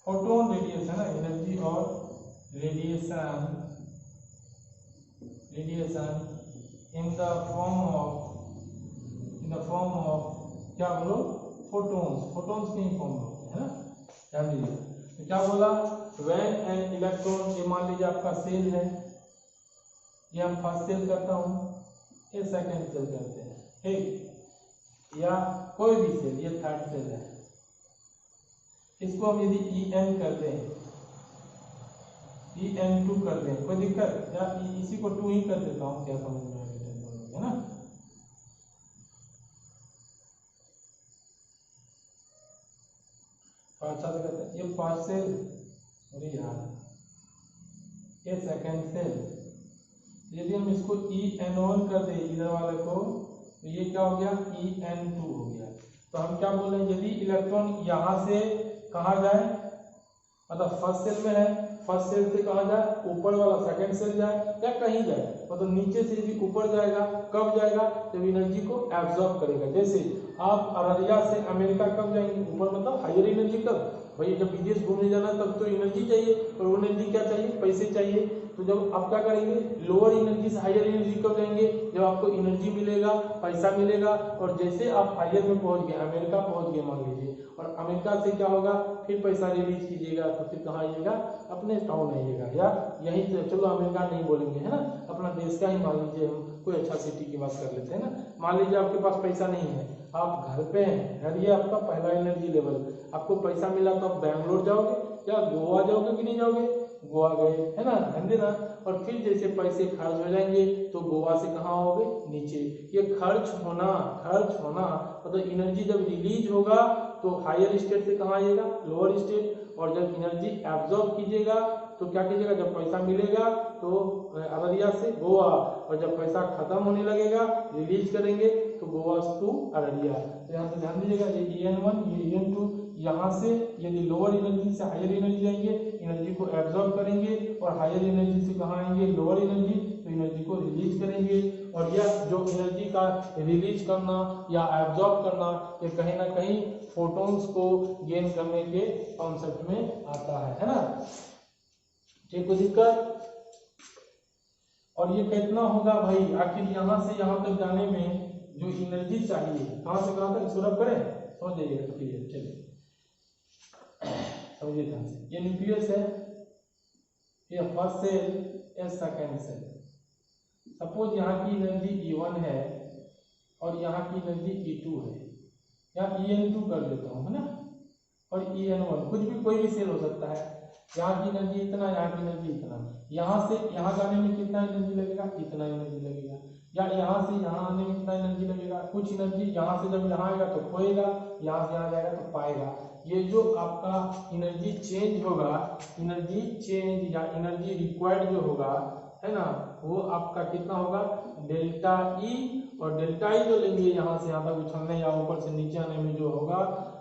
फोटोन रेडिएशन है ना, एनर्जी और radiation in the form of क्या बोलो, फोटोन्स की फॉर्म में, है ना, ध्यान दीजिए। तो क्या बोला, व्हेन एन इलेक्ट्रॉन, ये मान लीजिए आपका सेल है, ये हम फर्स्ट सेल करता हूँ, ये सेकंड सेल करते हैं, ठीक, या कोई भी सेल, ये थर्ड सेल है, इसको हम यदि En कर दें, En2 कर दें, कोई दिक्कत, या इसी को 2 ही कर देता हूँ, क्या समझ में आएगा, है ना। तो अच्छा से करते हैं, ये फर्स्ट सेल, अरे यार, ये सेकंड सेल, यदि हम इसको En1 कर दें इधर वाले को, तो ये क्या हो गया, En2 हो गया। तो हम क्या बोल रहे हैं, यदि इलेक्ट्रॉन यहाँ से कहाँ जाए, मतलब फर्स्ट सेल में है, फर्स्ट सेल से कहाँ जाए, ऊपर वाला सेकंड सेल जाए, या कहीं जाए, मतलब नीचे से यदि ऊपर जाएगा, कब जाएगा, जब एनर्जी को एब्जॉर्ब करेगा। जैसे आप अररिया से अमेरिका कब जाएंगे, ऊपर, मतलब हायर एनर्जी कब, भाई जब विदेश घूमने जाना तब तो एनर्जी चाहिए, और वो एनर्जी क्या चाहिए, पैसे चाहिए। तो जब आप क्या करेंगे, लोअर एनर्जी से हायर एनर्जी कब जाएंगे, जब आपको एनर्जी मिलेगा, पैसा मिलेगा, और जैसे आप हायर में पहुंच गए, अमेरिका पहुंच गए मान लीजिए, और अमेरिका से क्या होगा, फिर पैसा रिलीज कीजिएगा, तो फिर कहाँ आइएगा, अपने टाउन आइएगा, या यहीं से, चलो अमेरिका नहीं बोलेंगे, है ना, अपना देश का ही मान लीजिए, हम कोई अच्छा सिटी की बात कर लेते हैं ना। मान लीजिए आपके पास पैसा नहीं है, आप घर पे हैं, घर, ये आपका पहला एनर्जी लेवल, आपको पैसा मिला तो आप बैंगलोर जाओगे या गोवा जाओगे कि नहीं जाओगे, गोवा गए, है ना, ध्यान देना। और फिर जैसे पैसे खर्च हो जाएंगे तो गोवा से कहाँ आओगे, नीचे। ये खर्च होना मतलब एनर्जी जब रिलीज होगा तो हायर स्टेट से कहाँ आइएगा, लोअर स्टेट, और जब एनर्जी एब्जॉर्ब कीजिएगा तो क्या कीजिएगा, जब पैसा मिलेगा तो अररिया से गोवा, और जब पैसा खत्म होने लगेगा, रिलीज करेंगे तो गोवा टू अररिया। तो यहाँ पे ध्यान दीजिएगा, ये En1, ये En2, यहाँ से यदि लोअर एनर्जी से हायर एनर्जी जाएंगे, एनर्जी को एब्जॉर्ब करेंगे, और हायर एनर्जी से कहाँ आएंगे, लोअर एनर्जी, तो एनर्जी को रिलीज करेंगे। और यह जो एनर्जी का रिलीज करना या एब्जॉर्ब करना, ये कहीं ना कहीं फोटोन्स को गेन करने के कॉन्सेप्ट में आता है ना, ठीक, कोई दिक्कत। और ये कितना होगा भाई, आखिर यहाँ से यहाँ तक जाने में जो एनर्जी चाहिए, कहाँ से कहाँ तक, सुरभ करें, समझ जाइएगा, क्लियर, चलिए समझिए ध्यान से। ये न्यूक्लियस है, ये फर्स्ट सेल, ये सेकंड सेल। सपोज यहाँ की एनर्जी E1 है और यहाँ की एनर्जी E2 है, या En2 कर देता हूँ, है ना, और En1, कुछ भी, कोई भी सेल हो सकता है। यहाँ की एनर्जी इतना, यहाँ की एनर्जी इतना, यहाँ से यहाँ जाने में कितना एनर्जी लगेगा, इतना एनर्जी लगेगा, या यहाँ से यहाँ आने में कितना एनर्जी लगेगा, कुछ एनर्जी यहाँ से जब यहाँ आएगा तो खोएगा, यहाँ से यहाँ जाएगा तो पाएगा। ये जो आपका एनर्जी चेंज होगा, एनर्जी चेंज या एनर्जी रिक्वायर्ड जो होगा, है ना, वो आपका कितना होगा, डेल्टा E, और डेल्टा E जो लेंगे यहाँ से यहाँ तक उछलने या ऊपर से नीचे आने में जो होगा,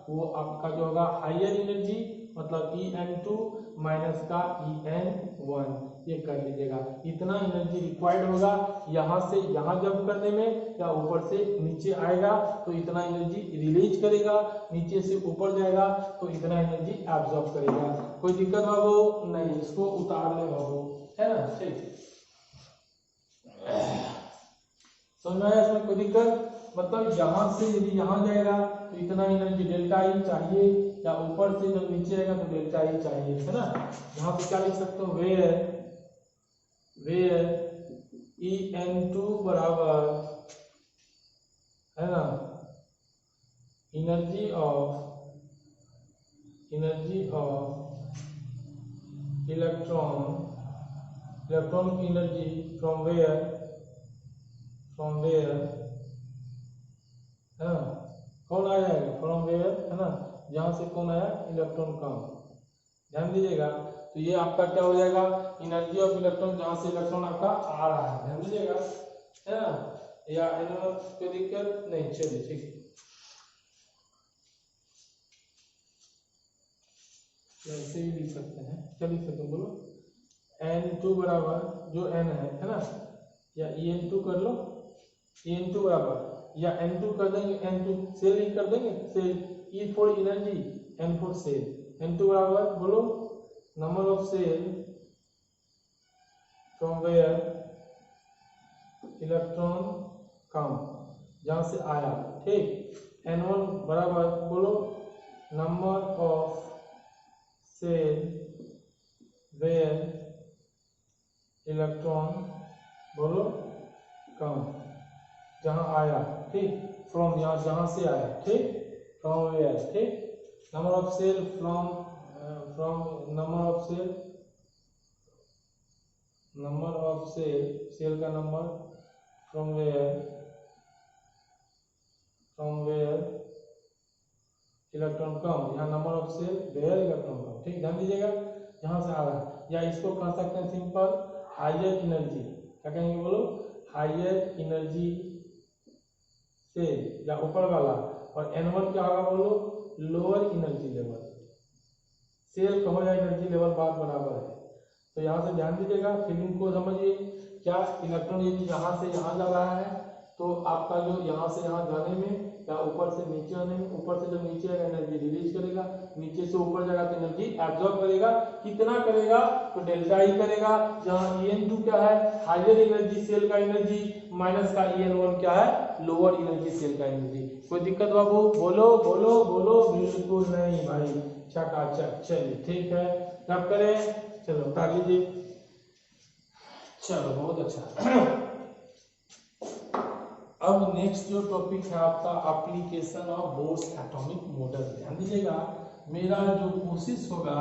वो आपका जो होगा हायर एनर्जी, मतलब En2 माइनस का En1, ये कर लीजिएगा। इतना एनर्जी रिक्वायर्ड होगा यहाँ से यहाँ जंप करने में, या ऊपर से नीचे आएगा तो इतना एनर्जी रिलीज करेगा, नीचे से ऊपर जाएगा तो इतना एनर्जी एब्जॉर्ब करेगा। कोई दिक्कत बाबू नहीं, इसको उतार ले बाबू, है ना। ठीक, समझ में आया इसमें कोई दिक्कत? मतलब यहाँ से यदि यहाँ जाएगा तो इतना एनर्जी डेल्टा ई चाहिए, या ऊपर से जब नीचे आएगा तो डेल्टा ई चाहिए, है ना। यहाँ पे क्या लिख सकते हो, वेयर En2 बराबर, है ना, एनर्जी ऑफ इलेक्ट्रॉन की एनर्जी फ्रॉम वेयर, है ना, कौन आ जाएगा, फ्रॉम वेयर, है ना, जहां से कौन आया, इलेक्ट्रॉन कम। ध्यान दीजिएगा, तो ये आपका क्या हो जाएगा, एनर्जी ऑफ इलेक्ट्रॉन, जहां से इलेक्ट्रॉन आपका आ रहा है, ध्यान दीजिएगा, है ना। या कोई दिक्कत नहीं, चलिए ठीक, ऐसे भी लिख सकते हैं, क्या लिख सकते हैं बोलो, En2 बराबर जो n है ना, या En2 कर लो, En2 बराबर, या N2 कर देंगे, N2 सेल ही कर देंगे, shell, E for energy, N for shell, N2 बराबर बोलो number of shell from where electron come, जहां से आया, ठीक। N1 बराबर बोलो number of shell where electron, बोलो कम, जहां आया, ठीक, फ्रॉम, यहाँ जहां से आया, ठीक, फ्रॉम वेयर, ठीक, number of shell from number of shell का number from where electron come, यहाँ number of shell where electron come, ठीक, ध्यान दीजिएगा, जहां से आ रहा है। या इसको कह सकते हैं सिंपल, हायर एनर्जी, क्या कहेंगे बोलो, हायर एनर्जी से, या ऊपर वाला, और N1 क्या होगा बोलो, लोअर एनर्जी लेवल, सेल कहो या एनर्जी लेवल, बात बराबर है। तो यहाँ से ध्यान दीजिएगा, फीलिंग को समझिए, क्या इलेक्ट्रॉन यदि यहाँ से यहाँ जा रहा है तो आपका जो यहाँ से यहाँ जाने में, या ऊपर से नीचे आने में, ऊपर से जब नीचे आएगा एनर्जी रिलीज करेगा, नीचे से ऊपर जाएगा तो एनर्जी एब्जॉर्ब करेगा, कितना करेगा, तो डेल्टा ई करेगा, जहाँ En2 क्या है, हायर एनर्जी सेल का एनर्जी, माइनस का En1 क्या है, लोअर एनर्जी सेल का एनर्जी। कोई दिक्कत बाबू, बोलो बोलो बोलो, बिल्कुल नहीं भाई, चकाचक, चलिए ठीक है, कब करें, चलो उतार लीजिए, चलो बहुत अच्छा। अब नेक्स्ट जो टॉपिक है आपका, application of Bohr's atomic model. ध्यान दीजिएगा, मेरा जो कोशिश होगा,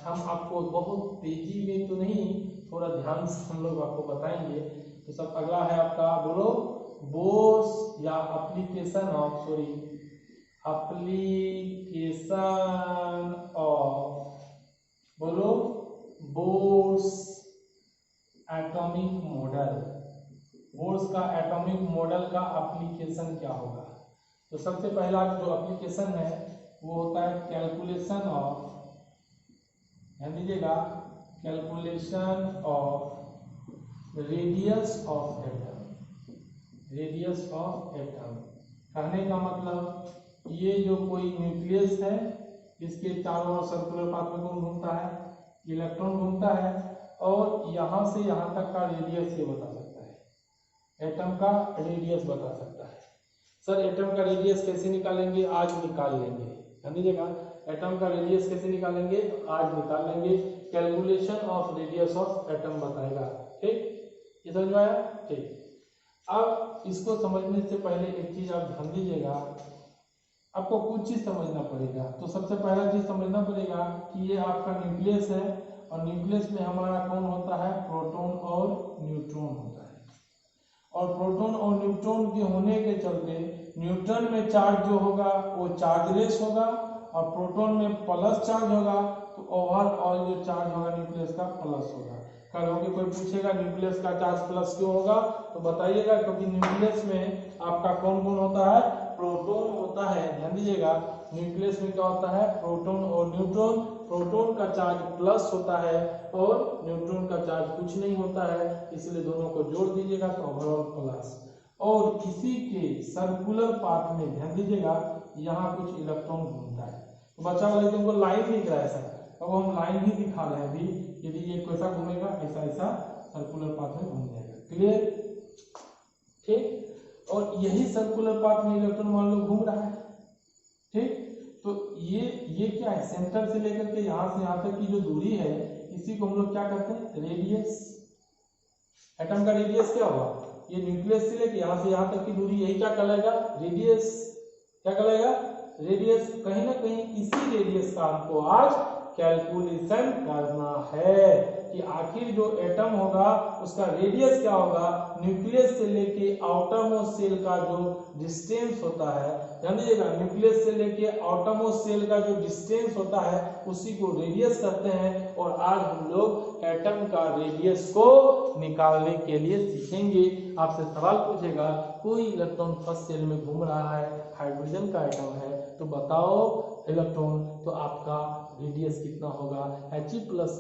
हम आपको बहुत तेजी में तो नहीं, थोड़ा ध्यान से हम लोग आपको बताएंगे। तो सब अगला है आपका, बोलो बोर्स या एप्लीकेशन ऑफ, बोलो बोर्स एटॉमिक मॉडल, बोर्स का एटॉमिक मॉडल का एप्लीकेशन क्या होगा। तो सबसे पहला जो एप्लीकेशन है वो होता है कैलकुलेशन ऑफ, ध्यान दीजिएगा, calculation of radius of atom. कहने का मतलब, ये जो कोई न्यूक्लियस है, इसके चारों ओर सर्कुलर पाथ में कौन घूमता है, इलेक्ट्रॉन घूमता है, और यहाँ से यहाँ तक का रेडियस ये बता सकता है, एटम का रेडियस बता सकता है। सर एटम का रेडियस कैसे निकालेंगे, आज निकाल लेंगे, ध्यान दीजिएगा, एटम का रेडियस कैसे निकालेंगे, आज निकाल लेंगे, calculation of radius of atom बताएगा, ठीक, ये समझ में आया, ठीक। अब इसको समझने से पहले एक चीज आप ध्यान दीजिएगा, आपको कुछ चीज समझना पड़ेगा। तो सबसे पहला चीज समझना पड़ेगा कि ये आपका न्यूक्लियस है, और न्यूक्लियस में हमारा कौन होता है, प्रोटॉन और न्यूट्रॉन होता है, और प्रोटॉन और न्यूट्रॉन के होने के चलते न्यूट्रॉन में चार्ज जो होगा वो चार्जलेस होगा, और प्रोटॉन में प्लस चार्ज होगा, तो ओवरऑल जो चार्ज होगा न्यूक्लियस का प्लस होगा। कल होगी कोई पूछेगा न्यूक्लियस का चार्ज प्लस क्यों होगा, तो बताइएगा, क्योंकि न्यूक्लियस में आपका कौन कौन होता है, प्रोटॉन होता है। ध्यान दीजिएगा, न्यूक्लियस में क्या होता है, प्रोटॉन और न्यूट्रॉन, प्रोटॉन का चार्ज प्लस होता है और न्यूट्रॉन का चार्ज कुछ नहीं होता है, इसलिए दोनों को जोड़ दीजिएगा तो ओवरऑल प्लस। और इसी के सर्कुलर पाथ में ध्यान दीजिएगा यहाँ कुछ इलेक्ट्रॉन घूमता है, तो बच्चा वाले तुमको लाइन दिख रहा है सर, अब हम लाइन ही दिखा रहे हैं अभी, यदि ये कैसा घूमेगा ऐसा ऐसा सर्कुलर पाथ में घूम जाएगा। क्लियर, ठीक। और यही सर्कुलर पाथ में इलेक्ट्रॉन मान लो घूम रहा है, ठीक। तो ये क्या है, सेंटर से लेकर के यहाँ से यहाँ तक की जो दूरी है इसी को हम लोग क्या कहते हैं, रेडियस। एटम का रेडियस क्या होगा, ये न्यूक्लियस से लेकर यहाँ से यहाँ तक की दूरी, यही क्या कहलाएगा, रेडियस। क्या कहलाएगा, रेडियस। कहीं ना कहीं इसी रेडियस का हमको आज कैलकुलेशन करना है कि आखिर जो एटम होगा उसका रेडियस क्या होगा, न्यूक्लियस से लेके आउटरमोस्ट सेल का जो डिस्टेंस होता है, ध्यान दीजिएगा, न्यूक्लियस से लेके आउटरमोस्ट सेल का जो डिस्टेंस होता है उसी को रेडियस कहते हैं। और आज हम लोग एटम का रेडियस को निकालने के लिए सीखेंगे। आपसे सवाल पूछेगा कोई इलेक्ट्रॉन फर्स्ट सेल में घूम रहा है, हाइड्रोजन का एटम है, तो बताओ इलेक्ट्रॉन, तो आपका रेडियस कितना होगा। He+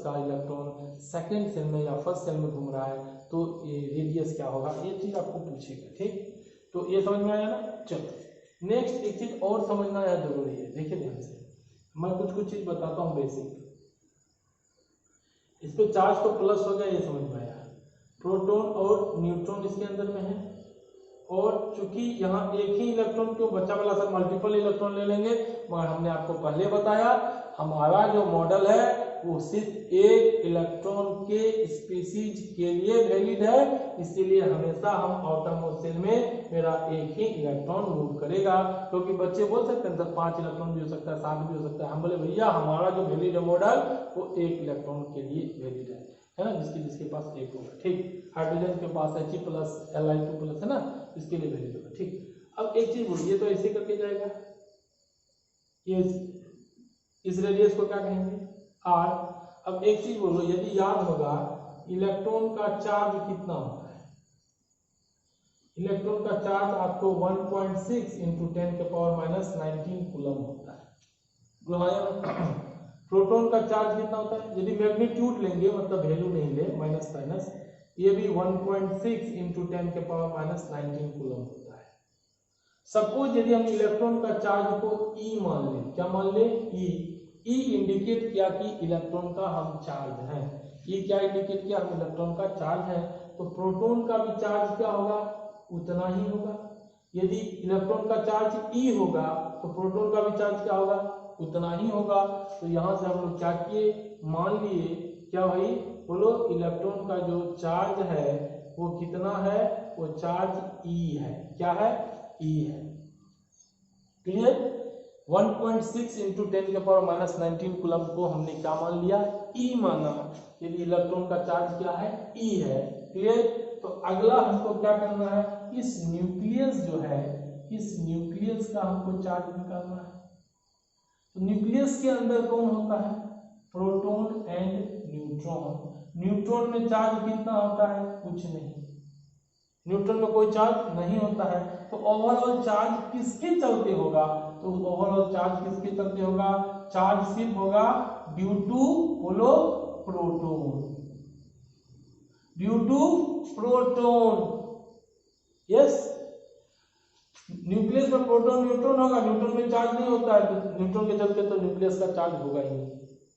का इलेक्ट्रॉन सेकेंड सेल में या फर्स्ट सेल में घूम रहा है तो ये रेडियस क्या होगा, ये चीज आपको पूछेगा, ठीक। तो ये समझ में आया ना। चलो नेक्स्ट एक चीज और समझना यह जरूरी है, देखिए ध्यान से, मैं कुछ चीज बताता हूँ बेसिक। इस पे चार्ज तो प्लस हो गया, ये समझ में आया। प्रोटॉन और न्यूट्रॉन इसके अंदर में है, और चूंकि यहाँ एक ही इलेक्ट्रॉन, क्यों बच्चा वाला सर मल्टीपल इलेक्ट्रॉन ले लेंगे, मगर हमने आपको पहले बताया हमारा जो मॉडल है वो सिर्फ एक इलेक्ट्रॉन के स्पीसीज के लिए वैलिड है, इसीलिए हमेशा हम आउटरमोस्ट सेल में मेरा एक ही इलेक्ट्रॉन मूव करेगा। क्योंकि बच्चे बोल सकते हैं सर 5 इलेक्ट्रॉन भी हो सकता है, 7 भी हो सकता है, हम बोले भैया हमारा जो वैलिड है मॉडल वो एक इलेक्ट्रॉन के लिए वैलिड है ना, जिसके पास एक होगा, ठीक। हाइड्रोजन के पास He+, Li2+ है ना, इसके लिए वैलिड होगा, ठीक। अब एक चीज बोलिए, तो ऐसे करके जाएगा, ये इस रेडियस को क्या कहेंगे, R। अब एक चीज बोलो, यदि याद होगा इलेक्ट्रॉन का चार्ज कितना होता है, इलेक्ट्रॉन का चार्ज आपको 1.6 × 10⁻⁻19 कूलम होता है। प्रोटॉन का चार्ज कितना होता है, यदि मैग्नीट्यूड लेंगे मतलब वैल्यू नहीं ले, माइनस माइनस, ये भी 1.6 × 10⁻⁻19 कूलम होता है। सपोज यदि हम इलेक्ट्रॉन का चार्ज को E मान लें, क्या मान लें, E इंडिकेट किया कि इलेक्ट्रॉन का हम चार्ज हैं, E क्या इंडिकेट किया, हम इलेक्ट्रॉन का चार्ज है, तो प्रोटॉन का भी चार्ज क्या होगा, उतना ही होगा। यदि इलेक्ट्रॉन का चार्ज E होगा तो प्रोटॉन का भी चार्ज क्या होगा, उतना ही होगा। तो यहाँ से हम लोग क्या किए, मान लिए क्या भाई, बोलो इलेक्ट्रॉन का जो चार्ज है वो कितना है, वो चार्ज E है, क्या है, E है। क्लियर, 1.6 × 10⁻⁻19 कूलम को हमने क्या मान लिया, E माना, यदि इलेक्ट्रॉन का चार्ज क्या है, E है। क्लियर, तो अगला हमको क्या करना है, इस न्यूक्लियस जो है, इस न्यूक्लियस का हमको चार्ज निकालना है। तो न्यूक्लियस के अंदर कौन होता है, प्रोटॉन एंड न्यूट्रॉन। न्यूट्रॉन में चार्ज कितना होता है, कुछ नहीं, न्यूट्रॉन में कोई चार्ज नहीं होता है। तो ओवरऑल चार्ज किसके चलते होगा, तो ओवरऑल चार्ज किसके चलते होगा, चार्ज सिर्फ होगा ड्यू टू, बोलो proton, due to proton. Yes, nucleus में प्रोटॉन न्यूट्रॉन होगा, न्यूट्रॉन में चार्ज नहीं होता है, तो न्यूट्रॉन के चलते तो न्यूक्लियस का चार्ज होगा ही नहीं।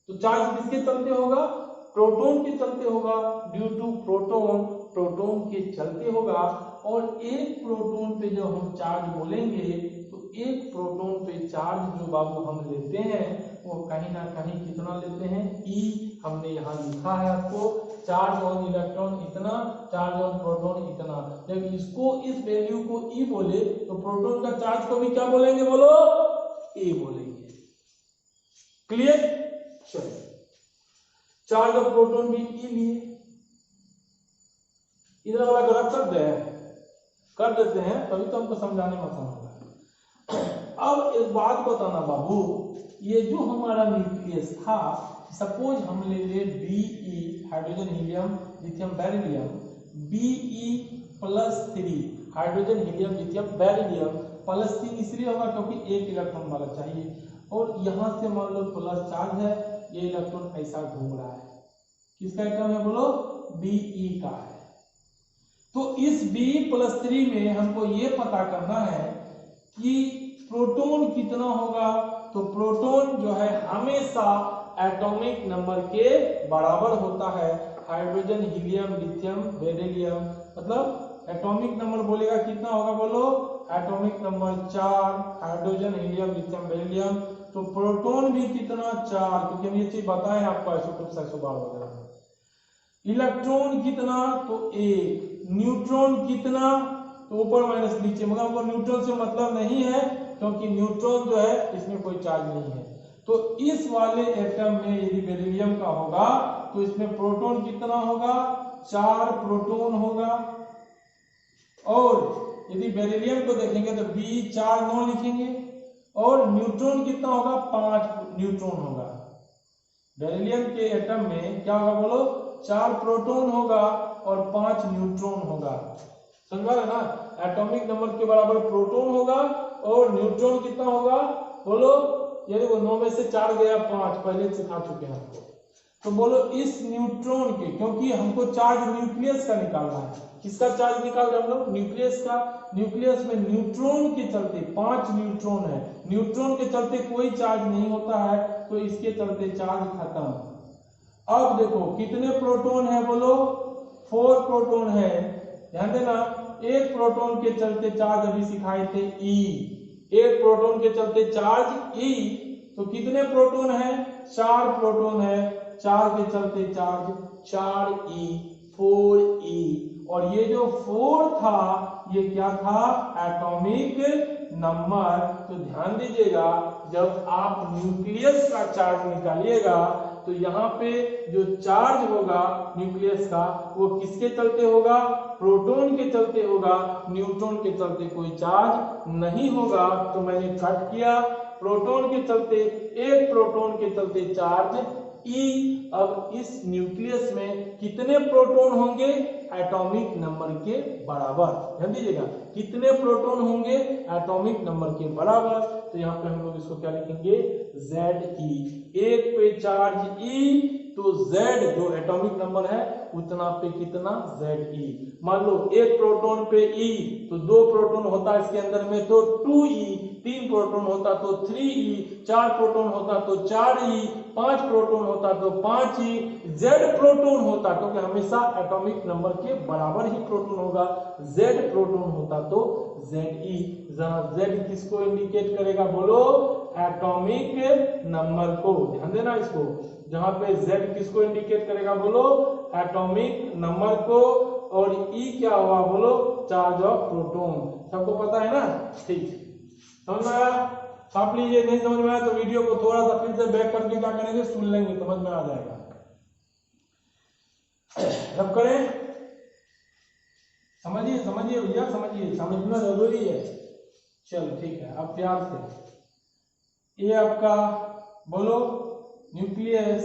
तो चार्ज किसके चलते होगा, प्रोटॉन के चलते होगा, ड्यू टू प्रोटॉन, प्रोटॉन के चलते होगा। और एक प्रोटॉन पे जब हम चार्ज बोलेंगे तो एक प्रोटॉन पे चार्ज जो बाबू हम लेते हैं वो कहीं ना कहीं कितना लेते हैं, E। हमने यहाँ लिखा है आपको, चार्ज ऑन इलेक्ट्रॉन इतना, चार्ज ऑन प्रोटॉन इतना। जब इसको, इस वैल्यू को E बोले तो प्रोटॉन का चार्ज को भी क्या बोलेंगे, बोलो A बोलेंगे। क्लियर, चलिए चार्ज ऑफ प्रोटॉन भी E लिए, इधर वाला ग्राफ कर देते हैं, तभी तो हमको समझाने में आसान होगा। अब एक बात बताना बाबू, ये जो हमारा न्यूक्लियस था, सपोज हम ले ले Be, hydrogen helium lithium beryllium, Be+3 hydrogen helium lithium beryllium, +3 इसलिए होगा क्योंकि एक इलेक्ट्रॉन वाला चाहिए, और यहाँ से मान लो प्लस चार्ज है, ये इलेक्ट्रॉन ऐसा घूम रहा है। किसका एटम है बोलो? Be का है। तो इस B+3 में हमको ये पता करना है कि प्रोटॉन कितना होगा। तो प्रोटॉन जो है हमेशा एटॉमिक नंबर के बराबर होता है। हाइड्रोजन, हीलियम, लिथियम, बेरिलियम, मतलब एटॉमिक नंबर बोलेगा कितना होगा बोलो? Atomic number 4, hydrogen, helium, lithium, beryllium. तो प्रोटॉन भी कितना? 4, क्योंकि हम ये चीज बताएं आपको आइसोटोप साइसोबार वगैरह। इलेक्ट्रॉन कितना? तो 1। न्यूट्रॉन कितना? तो ऊपर माइनस नीचे, मगर हमको न्यूट्रॉन से मतलब नहीं है, क्योंकि न्यूट्रॉन जो है इसमें कोई चार्ज नहीं है। तो इस वाले एटम में यदि बेरिलियम का होगा तो इसमें प्रोटॉन कितना होगा? 4 प्रोटॉन होगा। और यदि बेरिलियम को देखेंगे तो B4 लिखेंगे। और न्यूट्रॉन कितना होगा? 5 न्यूट्रॉन होगा। बेरिलियम के एटम में क्या होगा बोलो? 4 प्रोटॉन होगा और 5 न्यूट्रॉन होगा। समझ रहे ना? एटॉमिक नंबर के बराबर प्रोटॉन होगा और न्यूट्रॉन कितना होगा बोलो? ये देखो 9 में से 4 गया 5, पहले सिखा चुके हैं आपको। तो बोलो इस न्यूट्रॉन के, क्योंकि हमको चार्ज न्यूक्लियस का निकालना है। किसका चार्ज निकाल रहे हम लोग? न्यूक्लियस का। न्यूक्लियस में न्यूट्रॉन के चलते 5 न्यूट्रॉन है। न्यूट्रॉन के चलते कोई चार्ज नहीं होता है, तो इसके चलते चार्ज खत्म। अब देखो कितने प्रोटॉन है बोलो? 4 प्रोटॉन है। ध्यान देना, एक प्रोटॉन के चलते चार्ज अभी सिखाए थे E। एक प्रोटॉन के चलते चार्ज E। तो कितने प्रोटॉन है? 4 प्रोटॉन है। 4 के चलते चार्ज 4E, 4E। और ये जो 4 था ये क्या था? Atomic number. तो ध्यान दीजिएगा, जब आप न्यूक्लियस का चार्ज निकालिएगा तो यहाँ पे जो चार्ज होगा न्यूक्लियस का वो किसके चलते होगा? प्रोटॉन के चलते होगा। न्यूट्रॉन के चलते कोई चार्ज नहीं होगा। तो मैंने कट किया, प्रोटॉन के चलते, एक प्रोटॉन के चलते चार्ज E। अब इस न्यूक्लियस में कितने प्रोटॉन होंगे? एटॉमिक नंबर के बराबर। ध्यान दीजिएगा, कितने प्रोटॉन होंगे? एटॉमिक नंबर के बराबर। तो यहाँ पे हम लोग इसको क्या लिखेंगे? Ze। एक पे चार्ज E, तो Z जो एटॉमिक नंबर है उतना पे कितना? Ze। मान लो एक प्रोटॉन पे E, तो 2 प्रोटॉन होता है इसके अंदर में तो 2E, 3 प्रोटॉन होता तो 3E, 4 प्रोटॉन होता तो 4E, 5 प्रोटॉन होता तो 5E। Z प्रोटॉन होता, क्योंकि हमेशा एटॉमिक नंबर के बराबर ही प्रोटॉन होगा। Z प्रोटॉन होता तो Ze। जहां Z किसको इंडिकेट करेगा बोलो? एटॉमिक नंबर को। ध्यान देना इसको, जहां पे Z किसको इंडिकेट करेगा बोलो? एटॉमिक नंबर को। और E क्या हुआ बोलो? Charge of proton. सबको पता है ना? ठीक, समझ में आया? आप लीजिए, नहीं समझ में आया तो वीडियो को थोड़ा सा फिर से बैक करके क्या करेंगे? सुन लेंगे, समझ में आ जाएगा। अब करें, समझिए समझिए भैया, समझिए, समझना जरूरी है। चलो ठीक है, अब प्यार से ये आपका बोलो न्यूक्लियस,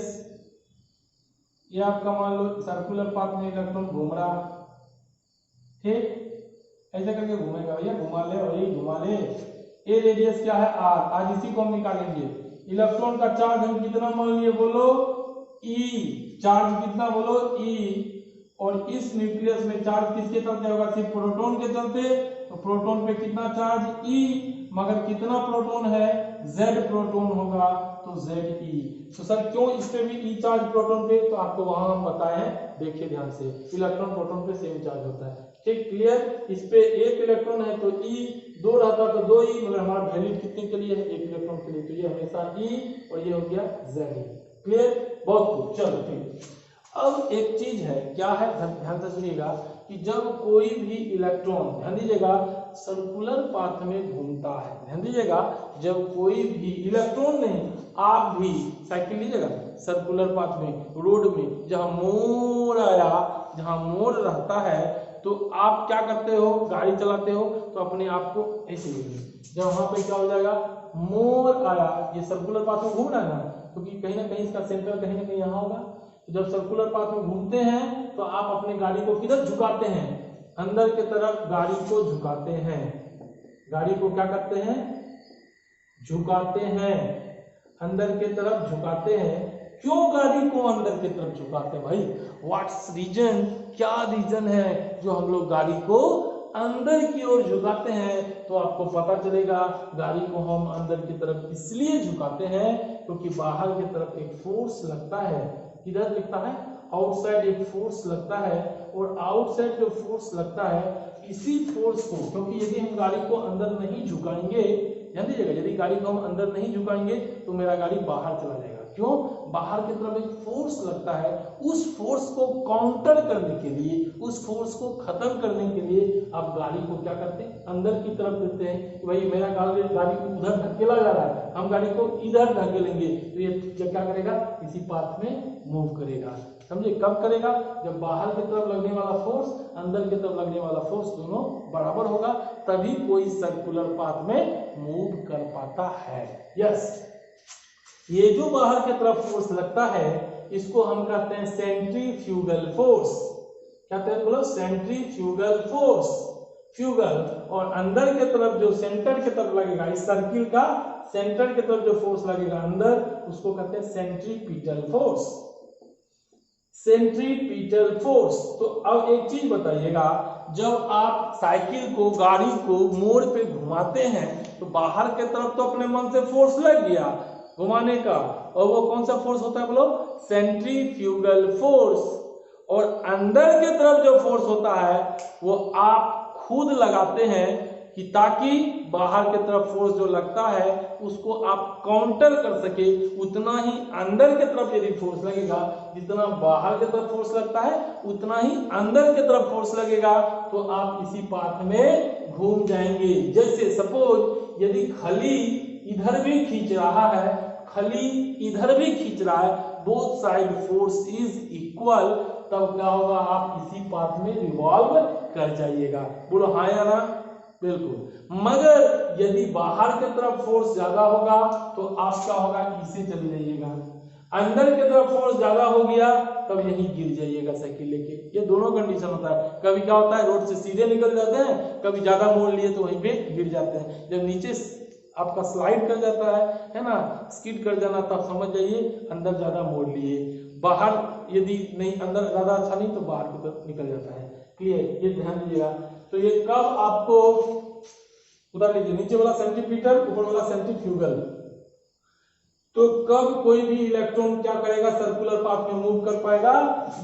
ये आपका मान लो सर्कुलर पाथ में इलेक्ट्रॉन घूम रहा, ठीक, ऐसे करके घूमेगा भैया, घुमा ले वही घुमा ले। ए रेडियस क्या है? R। आज इसी को हम निकालेंगे। इलेक्ट्रॉन का चार्ज हम कितना मान लिए बोलो? E। चार्ज कितना बोलो? E। और इस न्यूक्लियस में चार्ज किसके चलते होगा? सिर्फ प्रोटॉन के चलते। तो प्रोटॉन पे कितना चार्ज? E। मगर कितना प्रोटॉन है? Z प्रोटॉन होगा, तो Ze। तो सर क्यों इस पे भी E चार्ज प्रोटॉन पे? तो आपको वहां हम बताए हैं, देखिए ध्यान से। इलेक्ट्रॉन प्रोटॉन पे सेम चार्ज होता है, ठीक, क्लियर। इस पे एक इलेक्ट्रॉन है तो E, 2 रहता तो 2E, मगर हमारा वैल्यू कितने के लिए है? 1 इलेक्ट्रॉन के लिए, तो ये हमेशा E और ये हो गया Ze। क्लियर, बहुत खूब, चलो ठीक। अब एक चीज है, क्या है, ध्यान से सुनिएगा, कि जब कोई भी इलेक्ट्रॉन, ध्यान दीजिएगा, सर्कुलर पाथ में घूमता है, ध्यान दीजिएगा, जब कोई भी इलेक्ट्रॉन नहीं, आप भी साइकिल लीजिएगा सर्कुलर पाथ में, रोड में जहां मोड़ आया, जहां मोड़ रहता है, तो आप क्या करते हो? गाड़ी चलाते हो तो अपने आप को ऐसे लीजिए, जब वहां पे क्या हो जाएगा? मोड़ आया, ये सर्कुलर पाथ में घूम रहा है ना, क्योंकि कहीं ना कहीं इसका सेंटर कहीं ना कहीं यहाँ होगा। जब सर्कुलर पाथ में घूमते हैं तो आप अपने गाड़ी को किधर झुकाते हैं? अंदर की तरफ गाड़ी को झुकाते हैं। गाड़ी को क्या करते हैं? झुकाते हैं, अंदर की तरफ झुकाते हैं। क्यों गाड़ी को अंदर की तरफ झुकाते हैं भाई? व्हाट्स रीजन, क्या रीजन है जो हम लोग गाड़ी को अंदर की ओर झुकाते हैं? तो आपको पता चलेगा गाड़ी को हम अंदर की तरफ इसलिए झुकाते हैं क्योंकि बाहर की तरफ एक फोर्स लगता है। किधर लगता है? आउटसाइड एक फोर्स लगता है, और आउटसाइड जो फोर्स लगता है इसी फोर्स को, क्योंकि यदि हम गाड़ी को अंदर नहीं झुकाएंगे, ध्यान दीजिएगा, यदि गाड़ी को हम अंदर नहीं झुकाएंगे तो मेरा गाड़ी बाहर चला जाएगा। क्यों? बाहर की तरफ एक फोर्स लगता है, उस फोर्स को काउंटर करने के लिए, उस फोर्स को खत्म करने के लिए आप गाड़ी को क्या करते हैं? अंदर की तरफ देते हैं कि भाई मेरा गाड़ी को उधर धकेला जा रहा है, हम गाड़ी को इधर धकेलेंगे तो ये क्या करेगा? इसी पाथ में मूव करेगा। समझे? कब करेगा? जब बाहर की तरफ लगने वाला फोर्स, अंदर की तरफ लगने वाला फोर्स दोनों बराबर होगा, तभी कोई सर्कुलर पाथ में मूव कर पाता है। यस, ये जो बाहर की तरफ फोर्स लगता है इसको हम कहते हैं सेंट्रीफ्यूगल फोर्स। क्या कहते हैं? बोलो, सेंट्रीफ्यूगल फोर्स। फ्यूगल, और अंदर की तरफ जो सेंटर की तरफ लगेगा, इस सर्किल का सेंटर की तरफ जो फोर्स लगेगा अंदर, उसको कहते हैं सेंट्रीपिटल फोर्स। Centripetal force. तो अब एक चीज बताइएगा, जब आप साइकिल को, गाड़ी को मोड़ पे घुमाते हैं तो बाहर के तरफ तो अपने मन से फोर्स लग गया घुमाने का, और वो कौन सा फोर्स होता है? बोलो, सेंट्रीफ्यूगल फोर्स। और अंदर की तरफ जो फोर्स होता है वो आप खुद लगाते हैं कि ताकि बाहर की तरफ फोर्स जो लगता है उसको आप काउंटर कर सके। उतना ही अंदर की तरफ यदि फोर्स लगेगा, जितना बाहर की तरफ फोर्स लगता है उतना ही अंदर की तरफ फोर्स लगेगा, तो आप इसी पाथ में घूम जाएंगे। जैसे सपोज यदि खली इधर भी खींच रहा है, खली इधर भी खींच रहा है, both side force is equal, तब क्या होगा? आप इसी पाथ में रिवॉल्व कर जाइएगा। बोलो हाँ या ना? बिल्कुल। मगर यदि बाहर की तरफ फोर्स ज्यादा होगा तो आप क्या होगा? इसे चले जाइएगा। अंदर की तरफ फोर्स ज्यादा हो गया तब यहीं गिर जाइएगा साइकिल लेके। ये दोनों कंडीशन होता है। कभी क्या होता है? रोड से सीधे निकल जाते हैं, कभी ज्यादा मोड़ लिए तो वहीं पे गिर जाते हैं। जब नीचे आपका स्लाइड कर जाता है ना, स्किड कर जाना, तब समझ जाइए अंदर ज्यादा मोड़ लिए। बाहर यदि नहीं, अंदर ज्यादा अच्छा नहीं तो बाहर की तरफ निकल जाता है। क्लियर? ये ध्यान दीजिएगा। तो ये कब आपको उधर लीजिए, नीचे वाला सेंट्रीपिटल, ऊपर वाला सेंट्रीफ्यूगल। तो कब कोई भी इलेक्ट्रॉन क्या करेगा? सर्कुलर पाथ में मूव कर पाएगा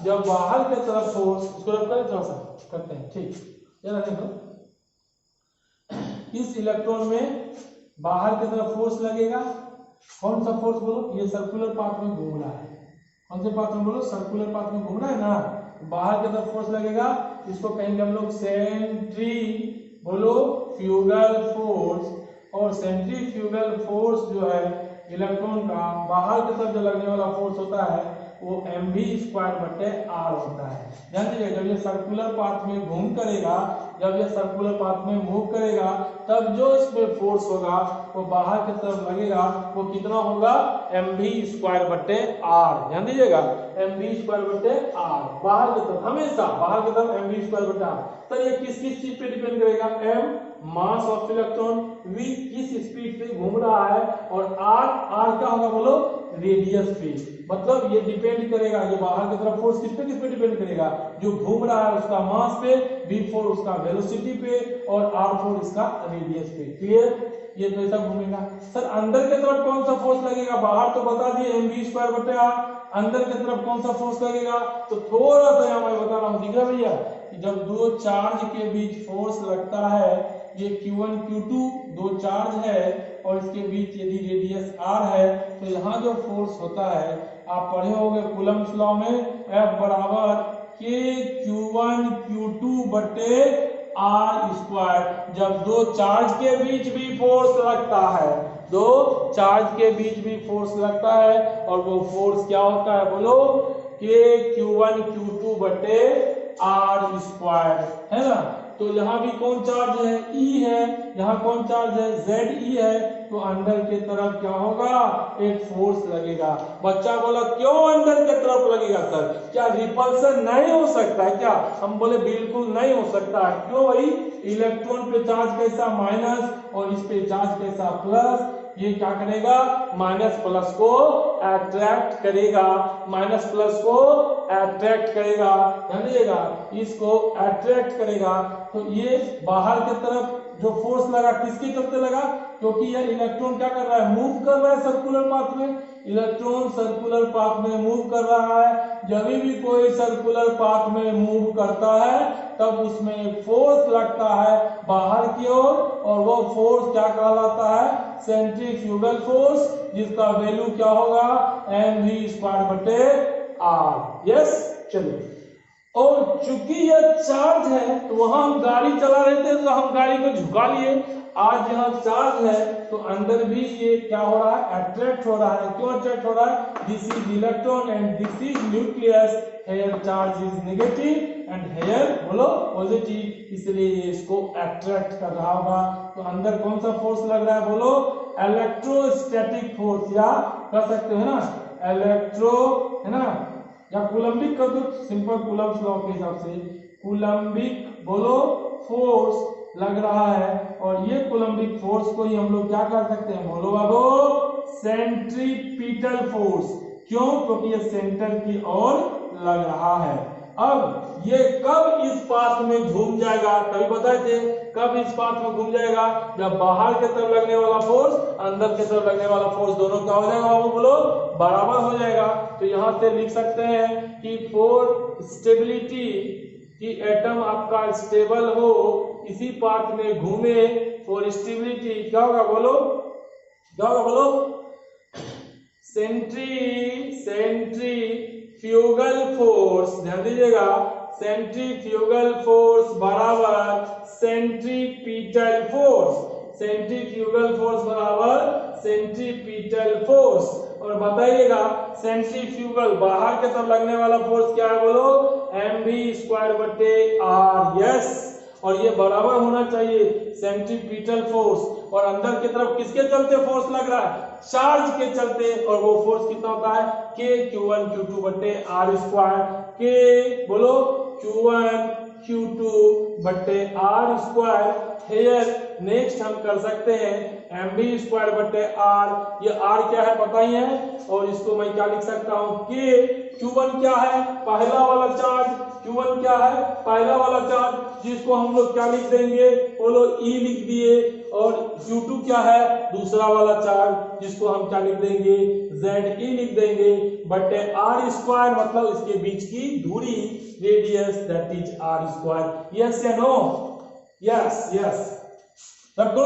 जब बाहर की तरफ फोर्स, इसको रब करें थोड़ा सा, करते हैं, ठीक। यार देखो, इस इलेक्ट्रॉन में बाहर की तरफ फोर्स लगेगा। कौन सा फोर्स? बोलो, ये सर्कुलर पाथ में घूम रहा है। कौन से पाथ में? बोलो, सर्कुलर पाथ में घूम रहा है ना, बाहर की तरफ फोर्स लगेगा, इसको कहेंगे हम लोग सेंट्री, बोलो, फ्यूगल फोर्स। और सेंट्रीफ्यूगल फोर्स जो है इलेक्ट्रॉन का, बाहर की तरफ जो लगने वाला फोर्स होता है वो mv²/r होता है। ध्यान दीजिए, जब ये सर्कुलर पाथ में घूम करेगा, जब ये सर्कुलर पाथ में मूव करेगा, तब जो इसमें फोर्स होगा वो बाहर की तरफ लगेगा, वो कितना होगा? mv²/r। ध्यान दीजिएगा, mv²/r बाहर की तरफ, हमेशा बाहर की तरफ mv²/r। तो ये किस चीज पे डिपेंड करेगा? m mass of electron, v किस स्पीड से घूम रहा है, और r क्या होगा? बोलो, रेडियस पे। मतलब ये डिपेंड करेगा, ये बाहर की तरफ फोर्स किस पे डिपेंड करेगा? जो घूम रहा है उसका मास पे, v4 उसका वेलोसिटी पे, और r4 इसका रेडियस पे। क्लियर? ये तो ऐसा घूमेगा। सर अंदर की तरफ कौन सा फोर्स लगेगा? बाहर तो बता दिए mv²/r, अंदर की तरफ कौन सा फोर्स लगेगा? तो थोड़ा सा यहाँ मैं बता रहा हूँ, दिख रहा है भैया? जब दो चार्ज के बीच फोर्स लगता है, ये Q1 Q2 दो चार्ज है और इसके बीच यदि रेडियस r है, तो यहाँ जो फोर्स होता है, आप पढ़े होंगे कूलम्ब्स लॉ में, F बराबर K Q1Q2/r²। जब दो चार्ज के बीच भी फोर्स लगता है, दो चार्ज के बीच भी फोर्स लगता है, और वो फोर्स क्या होता है? बोलो, K Q1Q2/r², है ना। तो यहाँ भी कौन चार्ज है? E है। यहाँ कौन चार्ज है? ZE है। तो अंदर की तरफ क्या होगा? एक फोर्स लगेगा। बच्चा बोला क्यों अंदर की तरफ लगेगा सर? क्या रिपल्सन नहीं हो सकता है क्या? हम बोले बिल्कुल नहीं हो सकता है। क्यों भाई? इलेक्ट्रॉन पे चार्ज कैसा माइनस और इस पे चार्ज कैसा प्लस, ये क्या करेगा माइनस प्लस को अट्रैक्ट करेगा, माइनस प्लस को अट्रैक्ट करेगा, ध्यान दीजिएगा इसको अट्रैक्ट करेगा। तो ये बाहर की तरफ जो फोर्स लगा किसके चलते लगा, क्योंकि यह इलेक्ट्रॉन क्या कर रहा है मूव कर रहा है सर्कुलर पाथ में, इलेक्ट्रॉन सर्कुलर पाथ में मूव कर रहा है। जब भी कोई सर्कुलर पाथ में मूव करता है तब उसमें एक फोर्स लगता है बाहर की ओर और वो फोर्स क्या कहलाता है सेंट्रीफ्यूगल फोर्स, जिसका वैल्यू क्या होगा mv²/r। यस चलिए, और चूंकि यह चार्ज है तो वहां हम गाड़ी चला रहे थे तो हम गाड़ी को झुका लिए, आज यहाँ चार्ज है तो अंदर भी ये क्या हो रहा है अट्रैक्ट हो रहा है। क्यों अट्रैक्ट हो रहा है, this is electron and this is nucleus, here charge is negative and here बोलो पॉजिटिव, इसलिए ये इसको अट्रैक्ट कर रहा होगा। तो अंदर कौन सा फोर्स लग रहा है बोलो इलेक्ट्रोस्टैटिक फोर्स, या कर सकते हो ना इलेक्ट्रो है ना, या कूलम्बिक कर दो सिंपल कूलम्ब्स लॉ के हिसाब से, कूलम्बिक बोलो फोर्स लग रहा है। और ये कूलम्बिक फोर्स को ही हम लोग क्या कर सकते हैं बोलो बाबू सेंट्रीपिटल फोर्स। क्यों, क्योंकि ये सेंटर की ओर लग रहा है। अब ये कब इस पाथ में घूम जाएगा, कभी बताए थे कब इस पाथ में घूम जाएगा, जब बाहर की तरफ लगने वाला फोर्स अंदर की तरफ लगने वाला फोर्स दोनों क्या हो जाएगा बाबू बोलो बराबर हो जाएगा। तो यहां से लिख सकते हैं कि फॉर स्टेबिलिटी कि एटम आपका स्टेबल हो इसी पाथ में घूमे, फॉर स्टेबिलिटी क्या होगा बोलो, क्या होगा बोलो सेंट्रीफ्यूगल फोर्स, ध्यान दीजिएगा सेंट्रीफ्यूगल फोर्स बराबर सेंट्रीपिटल फोर्स, सेंट्रीफ्यूगल फोर्स बराबर सेंट्रीपिटल फोर्स। और बताइएगा सेंट्रीफ्यूगल बाहर के तरफ लगने वाला फोर्स क्या है बोलो mv²/r। यस, और ये बराबर होना चाहिए सेंट्रीपिटल फोर्स और अंदर की तरफ किसके चलते फोर्स लग रहा है चार्ज के चलते, और वो फोर्स कितना होता है kq1q2/r², k बोलो q1q2/r²। हेयर नेक्स्ट हम कर सकते हैं mv²/r, ये r क्या है पता ही है, और इसको मैं क्या लिख सकता हूं k, q1 क्या है पहला वाला चार्ज, q1 क्या है पहला वाला चार्ज जिसको हम लोग क्या लिख देंगे बोलो e लिख दिए, और q2 क्या है दूसरा वाला चार्ज जिसको हम क्या लिख देंगे ze लिख देंगे, बटे r² मतलब इसके बीच की दूरी radius that is r²। Yes या नो, यस यस रखो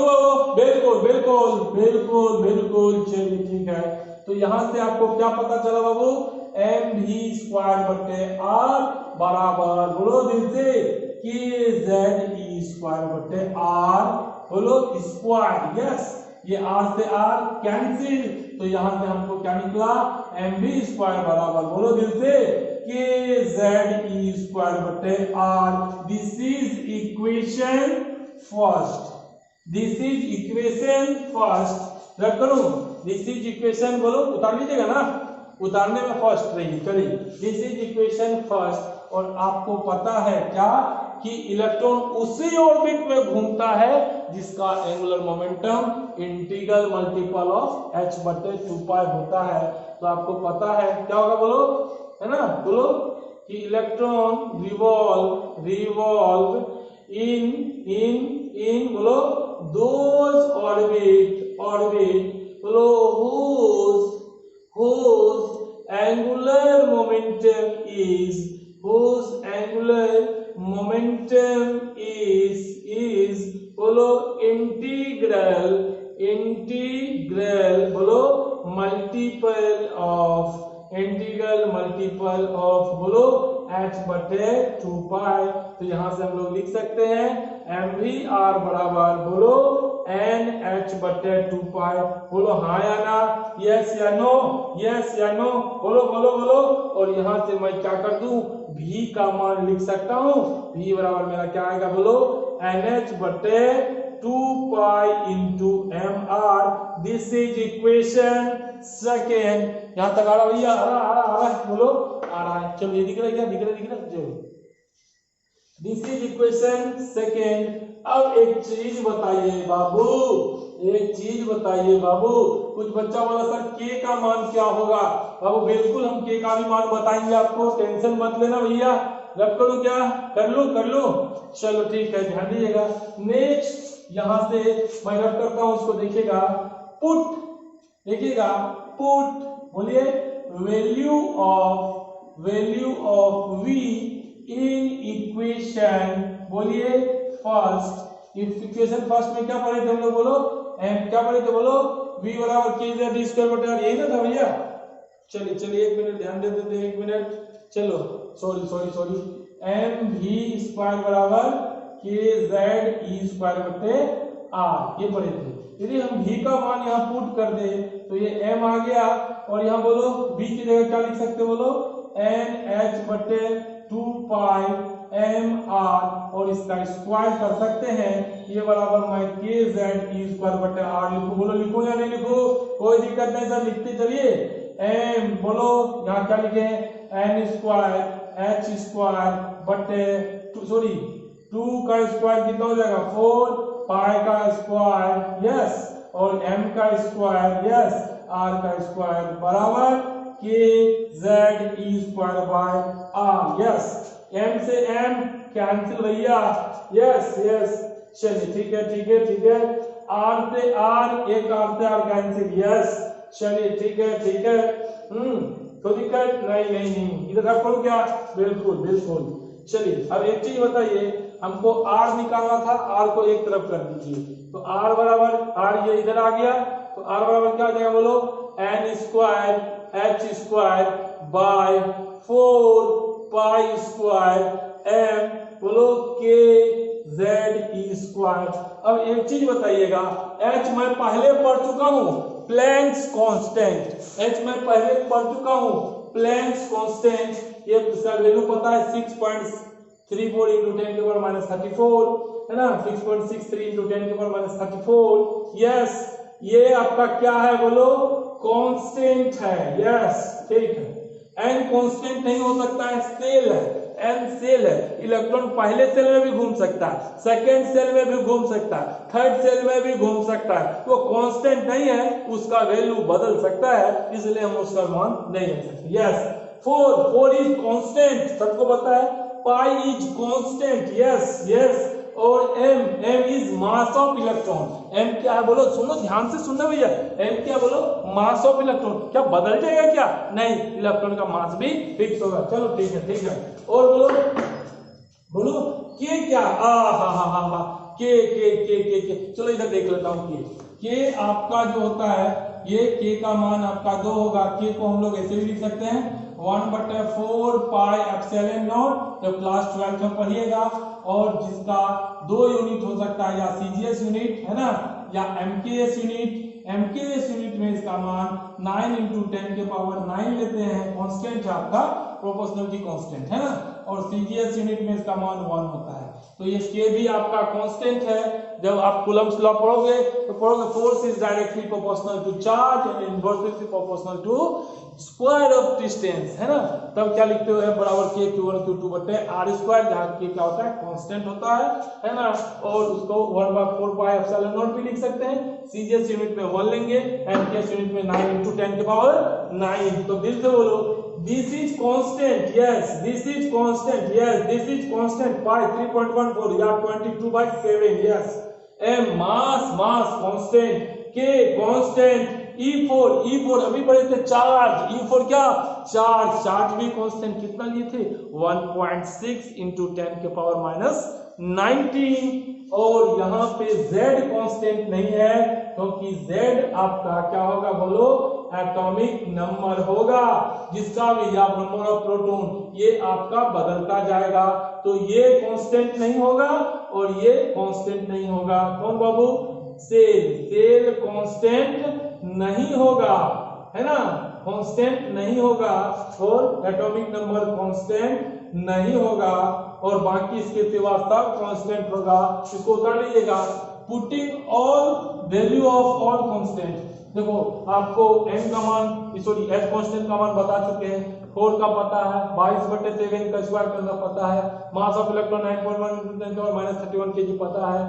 बिल्कुल बिल्कुल बिल्कुल बिल्कुल, चलिए ठीक है। तो यहां से आपको क्या पता चला बाबू mv²/r बराबर बोलो दिल से kze²/r बोलो स्क्वायर। यस, ये r से r कैंसिल, तो यहां से हमको क्या निकला mv² बराबर बोलो दिल से kze²/r। This is equation first, this is equation first, रख करो दिस इज इक्वेशन बोलो उतार लीजिएगा ना, उतारने में फर्स्ट रही। चलिए दिस इज इक्वेशन फर्स्ट, और आपको पता है क्या कि इलेक्ट्रॉन उसी ऑर्बिट में घूमता है जिसका angular momentum integral multiple of h/2π होता है। तो आपको पता है क्या होगा बोलो, है ना, बोलो कि इलेक्ट्रॉन रिवॉल्व इन बोलो दोज ऑर्बिट बोलो whose angular momentum is बोलो इंटीग्रल बोलो मल्टीपल ऑफ बोलो h/2π। तो यहां से हम लोग लिख सकते हैं mvr बराबर बोलो nh/2π। बोलो हाँ या ना, यस या नो, यस या नो, बोलो बोलो बोलो। और यहां से मैं क्या कर दूं v का मान लिख सकता हूं, v बराबर मेरा क्या आएगा बोलो nh/2π into mr। This is equation second. यहां तक आ रहा भैया, आ रहा बोलो आ रहा है, चलो ये दिख रहा है क्या, दिख रहा है चलो। This is equation second. अब एक चीज बताइए बाबू, एक चीज बताइए बाबू, कुछ बच्चा बोला सर के का मान क्या होगा। बाबू बिल्कुल हम के का भी मान बताएंगे आपको, टेंशन मत लेना भैया। रब करूं क्या, कर लो, चलो ठीक है, ध्यान दीजिएगा। नेक्स्ट यहां से मैं रब करता हूं, इसको देखिएगा, पुट, देखिएगा पुट, बोलिए value of v in equation, बोलिए फर्स्ट। इक्वेशन फर्स्ट में क्या पढ़े थे हम लोग, बोलो क्या पढ़े थे, बोलो v बराबर k z d स्क्वायर बटा r, यही ना था भैया। चलिए एक मिनट ध्यान दे देते, एक मिनट, चलो सॉरी एम वी स्क्वायर बराबर के जेड ई स्क्वायर बटे आर, ये पढ़े थे। यदि हम v का मान यहाँ पुट कर दे तो ये m आ गया, और यहाँ बोलो v की जगह क्या लिख सकते, बोलो एन एच बटे 2 पाई एम आर, और इसका स्क्वायर कर सकते हैं, ये बराबर मैं के जेड ई स्क्वायर बटे आर लिखूं। बोलो लिखूं या नहीं लिखूं, कोई दिक्कत नहीं सर, लिखते चलिए। एम बोलो यहाँ क्या लिखे, एन स्क्वायर एच स्क्वायर बटे 2 का स्क्वायर कितना हो जाएगा 4, पाई का स्क्वायर यस, और m का स्क्वायर यस, r का स्क्वायर बराबर k z e square by r yes. m से m कैंसिल भैया, यस, चलिए ठीक है, r से r, एक r से r कैंसिल यस, चलिए ठीक है, तो दिक्कत नहीं, इधर रख करो क्या, बिल्कुल। चलिए अब एक चीज बताइए, हमको r निकालना था, r को एक तरफ कर दीजिए, तो r बराबर, r ये इधर आ गया, तो r बराबर क्या आ जाएगा, बोलो n square h square by 4 pi square m, बोलो के जेड ई स्क्वायर। अब एक चीज बताइएगा, h मैं पहले पढ़ चुका हूं, प्लैंक्स कांस्टेंट, h मैं पहले पढ़ चुका हूं, प्लैंक्स कांस्टेंट, ये इसका वैल्यू पता है 6.34 इंटू 10 के पावर माइनस 34 है ना, 6.63 इंटू 10 के पावर माइनस 34, यस, ये आपका क्या है, बोलो कांस्टेंट है, यस ठीक है। n कांस्टेंट नहीं हो सकता है, सेल है, n सेल है, इलेक्ट्रॉन पहले सेल में भी घूम सकता है, सेकेंड सेल में भी घूम सकता है, थर्ड सेल में भी घूम सकता है, वो कांस्टेंट नहीं है, उसका वैल्यू बदल सकता है, इसलिए हम उसका मान नहीं ले सकते। यस, 4 इज कांस्टेंट, सबको पता है, पाई इज कांस्टेंट, यस, और m is mass of electron, m क्या है, बोलो सुनो ध्यान से सुनना भैया, m क्या, बोलो मास ऑफ इलेक्ट्रॉन, क्या बदल जाएगा क्या, नहीं, इलेक्ट्रॉन का मास भी फिक्स होगा। चलो ठीक है, और बोलो के क्या, हा के, चलो इधर देख लेता हूँ, के आपका जो होता है, ये के का मान आपका 2 होगा, के को हम लोग ऐसे भी लिख सकते हैं 1/4 पाई एप्सिलॉन नॉट, जब क्लास 12 में पढ़िएगा, और जिसका 2 यूनिट हो सकता है, या सीजीएस यूनिट है ना, या एमकेएस यूनिट में इसका मान 9 इंटू 10 के पावर 9 लेते हैं, कांस्टेंट है आपका, प्रोपोर्शनलिटी कांस्टेंट है ना, और सीजीएस यूनिट में इसका मान 1 होता है, तो ये के भी आपका कांस्टेंट है। जब आप कूलम्स लॉ पढ़ोगे तो पढ़ोगे force is directly proportional to charge and inversely proportional to square of distance, है ना, तब क्या लिखते हो, बराबर के q1 q2 बटे r स्क्वायर, जहां के क्या होता है, कांस्टेंट होता है ना, और उसको 1/4 पाई एप्सिलॉन नॉट भी लिख सकते हैं, सीजीएस यूनिट में 1 लेंगे, एमकेएस यूनिट में 9 इंटू 10 के पावर 9, तो दिल से बोलो this is constant, yes, this is constant, pi 3.14 या 22/7, yes, m mass constant, k constant, E4 अभी पढ़े थे, चार्ज, E4 क्या, चार्ज भी कांस्टेंट, कितना लिए थे 1.6 इंटू 10 के पावर माइनस 19, और यहाँ पे Z कांस्टेंट नहीं है, क्योंकि Z आपका क्या होगा, बोलो एटॉमिक नंबर होगा, जिसका भी या नंबर ऑफ प्रोटॉन, ये आपका बदलता जाएगा, तो ये कांस्टेंट नहीं होगा और ये कांस्टेंट नहीं होगा। कौन बाबू, सेल कांस्टेंट नहीं होगा, है ना, कांस्टेंट नहीं होगा, और एटॉमिक नंबर कांस्टेंट नहीं होगा, और बाकी इसके सिवा सब कांस्टेंट होगा। इसको उतार लीजिएगा, putting all value of all constant, देखो आपको n का मान सॉरी h कांस्टेंट का मान बता चुके हैं, 4 का पता है, 22/7 का स्क्वायर करना पता है, मास ऑफ इलेक्ट्रॉन 9.1 × 10⁻³ kg पता है,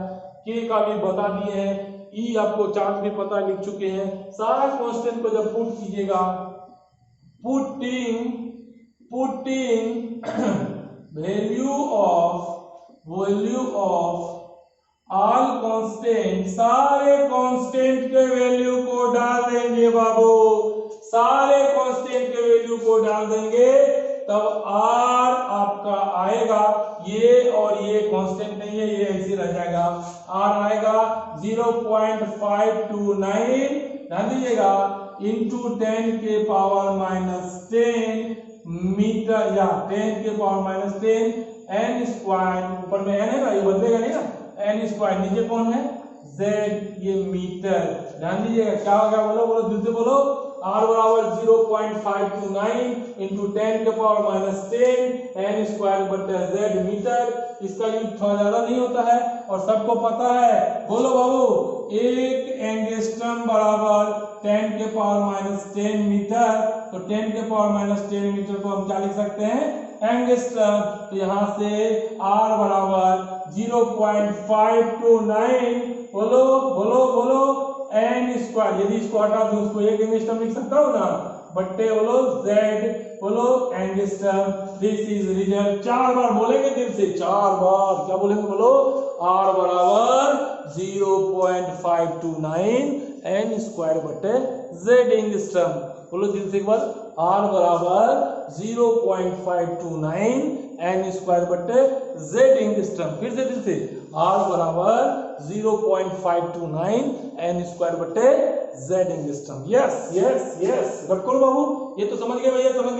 k का भी बता दिए हैं, e आपको चार्ज भी पता लिख चुके हैं। सारा कांस्टेंट को जब पुट कीजिएगा, putting value of all constant, सारे कांस्टेंट के वैल्यू को डाल देंगे बाबू, सारे कांस्टेंट के वैल्यू को डाल देंगे, तब r आपका आएगा, ये और ये कांस्टेंट नहीं है, ये ऐसे रह जाएगा, r आएगा 0.529, ध्यान दीजिएगा, इंटू 10⁻⁻10 मीटर या 10⁻⁻10 n स्क्वायर, ऊपर में n है ना, ये बदलेगा नहीं ना, n स्क्वायर, नीचे कौन है z, ये मीटर, ध्यान दीजिएगा क्या होगा, बोलो दिल से बोलो, r बराबर 0.529 इंटू 10⁻⁻10 n स्क्वायर बटे z मीटर। इसका यूज थोड़ा ज्यादा नहीं होता है और सबको पता है, बोलो बाबू, एक एंगस्ट्रम बराबर 10⁻⁻10 मीटर, तो 10⁻⁻10 मीटर को हम क्या लिख सकते हैं, एंगस्ट्रम, तो यहाँ से r बराबर 0.529, बोलो बोलो बोलो n स्क्वायर, यदि इसको हटा दूं उसको एक एंगस्ट्रम लिख सकता हूं ना, बट्टे बोलो z, बोलो एंगस्ट्रम, दिस इज रिजल्ट। 4 बार बोलेंगे दिल से, 4 बार क्या बोलेंगे, बोलो r बराबर 0.529 n स्क्वायर बटे z एंगस्ट्रम, बोलो दिल से एक बार, r बराबर 0.529 n स्क्वायर बटे z एंगस्ट्रम, फिर से दिल से, r बराबर 0.529 n स्क्वायर बटे z angstrom. Yes yes yes, रट करो बाबू, ये तो समझ गए भैया, समझ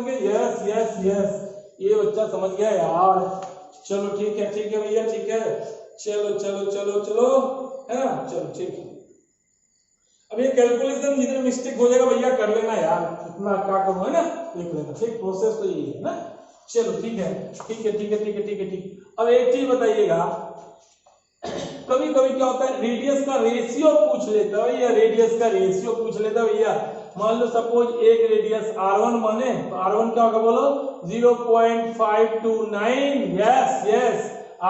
गए, यस यस यस, ये बच्चा समझ गया यार, चलो ठीक है भैया, ठीक है, चलो चलो चलो चलो, है ना, चलो ठीक है। अब ये कैलकुलेशन जितने मिस्टेक हो जाएगा भैया कर लेना यार, इतना क्या करूं, है ना, देख लेना, ठीक, प्रोसेस तो यही है ना, चलो ठीक है। अब एक चीज बताइएगा, कभी कभी क्या होता है, रेडियस का रेशियो पूछ लेता है भैया, रेडियस का रेशियो पूछ लेता है भैया, मान लो सपोज एक रेडियस r1 माने, तो r1 क्या होगा, बोलो 0.529, यस यस,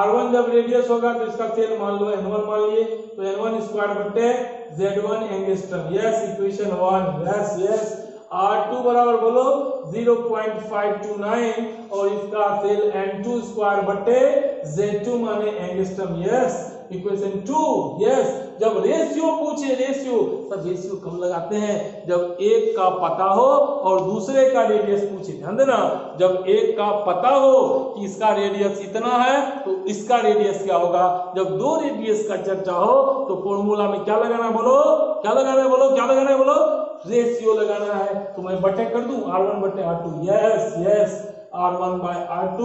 r1 जब रेडियस होगा तो इसका सेल मान लो n1 मान लिए, तो n1 स्क्वायर बटे z1 angstrom, yes, equation 1, yes yes, r2 बराबर बोलो 0.529 और इसका सेल n2 स्क्वायर बटे z2 माने एंगस्ट्रम, यस, इक्वेशन 2, यस। जब रेशियो पूछे, रेशियो सब रेशियो कम लगाते हैं जब एक का पता हो और दूसरे का रेडियस पूछे, ध्यान देना, जब एक का पता हो कि इसका रेडियस इतना है तो इसका रेडियस क्या होगा, जब दो रेडियस का चर्चा हो तो फॉर्मूला में क्या लगाना है, बोलो क्या लगाना है, बोलो क्या लगाना है, बोलो रेशियो लगाना है, तो मैं बटे कर दूं r1 बटे r2, yes yes, r1 bye r2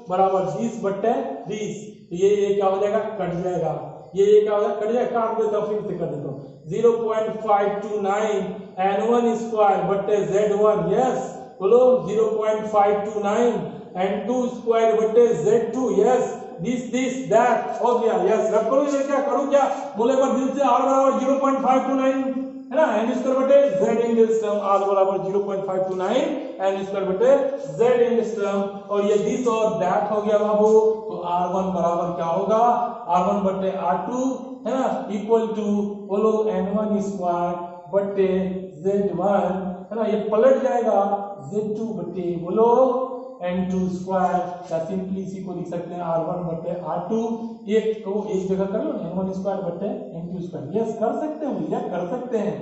बराबर 20/20, ये क्या हो जाएगा, कट जाएगा, ये क्या हो जाएगा, कट जाएगा, काट देता हूं, फिर से कर देता हूं, 0.529 n1 स्क्वायर बटे z1, यस, बोलो 0.529 n2 स्क्वायर बटे z2, यस, दिस दैट, हो गया, यस। रब करो इधर, क्या करूं, क्या बोले एक बार दिल से, r बराबर 0.529 है ना, n स्क्वायर बटे z एंगस्ट्रम, r बराबर 0.529 n स्क्वायर बटे z एंगस्ट्रम, और ये दिस और दैट हो गया बाबू, तो r1 बराबर क्या होगा, r1 बटे r2, है ना, इक्वल टू बोलो n1 स्क्वायर बटे z1, है ना, ये पलट जाएगा z2 बटे बोलो n2 स्क्वायर, या सिंपली इसी को लिख सकते हैं r1 बटे r2, एक तो एक जगह कर लो, n1 स्क्वायर बटे n2 स्क्वायर, यस कर सकते हैं भैया, कर सकते हैं,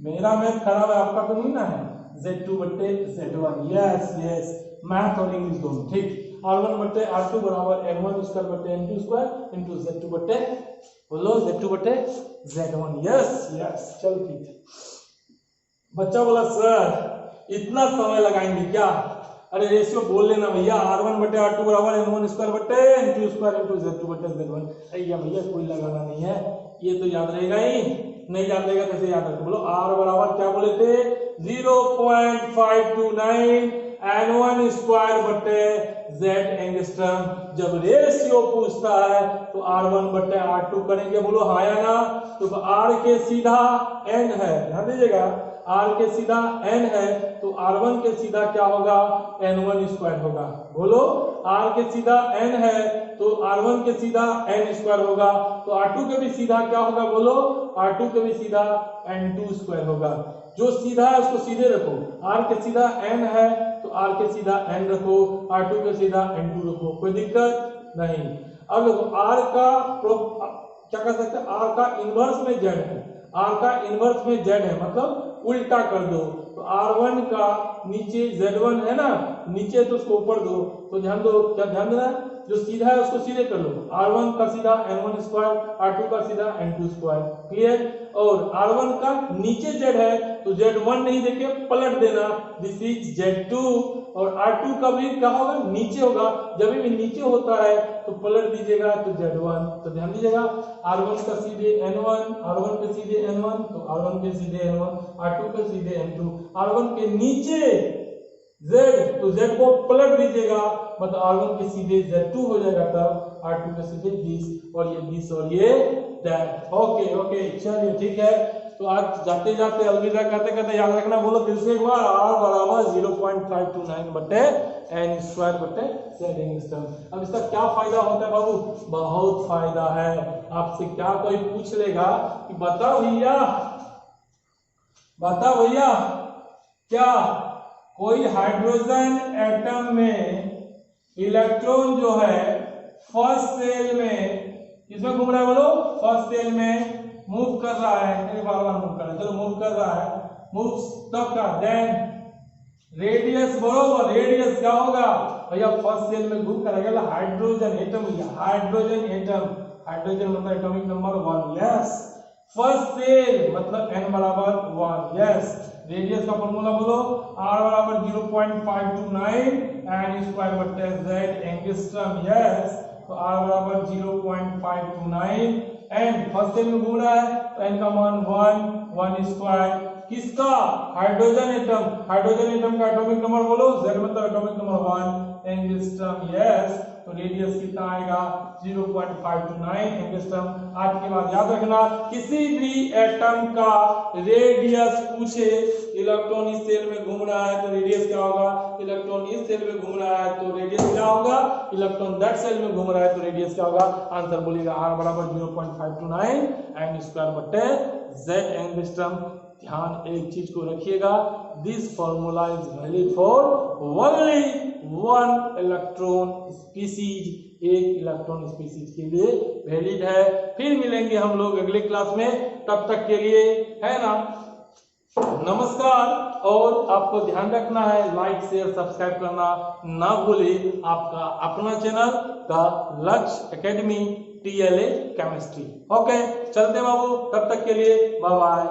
मेरा मैथ खराब है, आपका तो नहीं ना है, z2 बटे z1, यस यस, मैथ और इंग्लिश दोनों ठीक, r1 बटे r2 बराबर n1 स्क्वायर बटे n2 स्क्वायर इंटू z2 बटे बोलो z2 बटे z1, यस यस, चलो ठीक है। बच्चा बोला सर इतना समय लगाएंगे क्या, अरे रेशियो बोल लेना भैया, r1 बटे r2 बराबर n1 स्क्वायर बटे n2 स्क्वायर इंटू z2 बटे z1, भैया कोई लगाना नहीं है, ये तो याद रहेगा ही, नहीं याद रहेगा कैसे याद रखो, बोलो r बराबर क्या बोले थे, 0.529 N1 स्क्वायर बटे Z एंगस्ट्रम। जब रेशियो पूछता है तो R1 बटे R2 करेंगे, बोलो हाँ या ना। तो R के सीधा N है, ध्यान दीजिएगा, R के सीधा N है तो R1 के सीधा क्या होगा, N1 स्क्वायर होगा। बोलो R के सीधा N है तो R1 के सीधा N स्क्वायर होगा, तो R2 के भी सीधा क्या होगा, बोलो R2 के भी सीधा N2 स्क्वायर होगा। जो सीधा है उसको सीधे रखो, R के सीधा N है तो R के सीधा N रखो, R2 के सीधा N2 रखो, कोई दिक्कत नहीं। अब देखो R का क्या कर सकते हैं, R का इनवर्स में Z है, R का इनवर्स में Z है, मतलब उल्टा कर दो। तो R1 का नीचे Z1 है ना, नीचे तो उसको ऊपर दो। तो ध्यान दो, क्या ध्यान देना, जो सीधा है उसको सीधे कर लो, R1 का सीधा N1 स्क्वायर, R2 का सीधा N2 स्क्वायर, क्लियर। और R1 का नीचे Z है तो Z1 नहीं देके पलट देना, दिस इज Z2। और R2 का भी क्या होगा, नीचे होगा, जब भी नीचे होता है तो पलट दीजिएगा तो Z1। तो ध्यान दीजिएगा, R1 का सीधे N1, R1 के सीधे N1 तो R1 के सीधे N1, R2 के सीधे N2, R1 के नीचे Z तो Z को पलट दीजिएगा, मतलब R1 के सीधे Z2 हो जाएगा, तब R2 के सीधे दिस और ये दिस और ये दैट। ओके ओके चलिए ठीक है। तो आज जाते जाते अलविदा कहते कहते याद रखना, बोलो फिर से एक बार, R बराबर 0.529 बटे N स्क्वायर बटे Z एंगस्ट्रम। अब इसका क्या फायदा होता है बाबू, बहुत फायदा है। आपसे क्या कोई पूछ लेगा कि बताओ भैया, बताओ भैया, क्या कोई हाइड्रोजन एटम में इलेक्ट्रॉन जो है फर्स्ट सेल में किसमें घूम रहा है, बोलो फर्स्ट सेल में मूव कर रहा है, बार बार मूव कर रहा है, चलो मूव कर रहा है, मूव तब का देन रेडियस, बरोबर रेडियस क्या होगा भैया, फर्स्ट सेल में घूम कर रहेगा hydrogen atom, hydrogen atom, hydrogen मतलब atomic number 1, yes. First shell मतलब n बराबर 1, यस। रेडियस का फॉर्मूला बोलो, r बराबर 0.529 n स्क्वायर बटे Z एंगस्ट्रम, यस। तो r बराबर 0.529 n फर्स्ट सेल में घूम रहा है तो n का मान 1 स्क्वायर, किसका, हाइड्रोजन एटम, हाइड्रोजन एटम का एटॉमिक नंबर बोलो, Z मतलब एटॉमिक नंबर 1 एंगस्ट्रम, यस। तो रेडियस कितना आएगा 0.529 एंगस्ट्रम। आज के बाद याद रखना, किसी भी एटम का रेडियस पूछे, इलेक्ट्रॉन इस सेल में घूम रहा है तो रेडियस क्या होगा, इलेक्ट्रॉन इस सेल में घूम रहा है तो रेडियस क्या होगा, इलेक्ट्रॉन दैट सेल में घूम रहा है तो रेडियस क्या होगा, आंसर बोलिएगा R बराबर 0.529 n स्क्वायर बटे Z एंगस्ट्रम। ध्यान एक चीज को रखिएगा, this formula is valid for only one electron species, एक इलेक्ट्रॉन स्पीसीज के लिए वैलिड है। फिर मिलेंगे हम लोग अगले क्लास में, तब तक के लिए है ना, नमस्कार। और आपको ध्यान रखना है, लाइक शेयर सब्सक्राइब करना ना भूलिए। आपका अपना चैनल द लक्ष्य एकेडमी TLA केमिस्ट्री। ओके चलते बाबू, तब तक के लिए बाय बाय।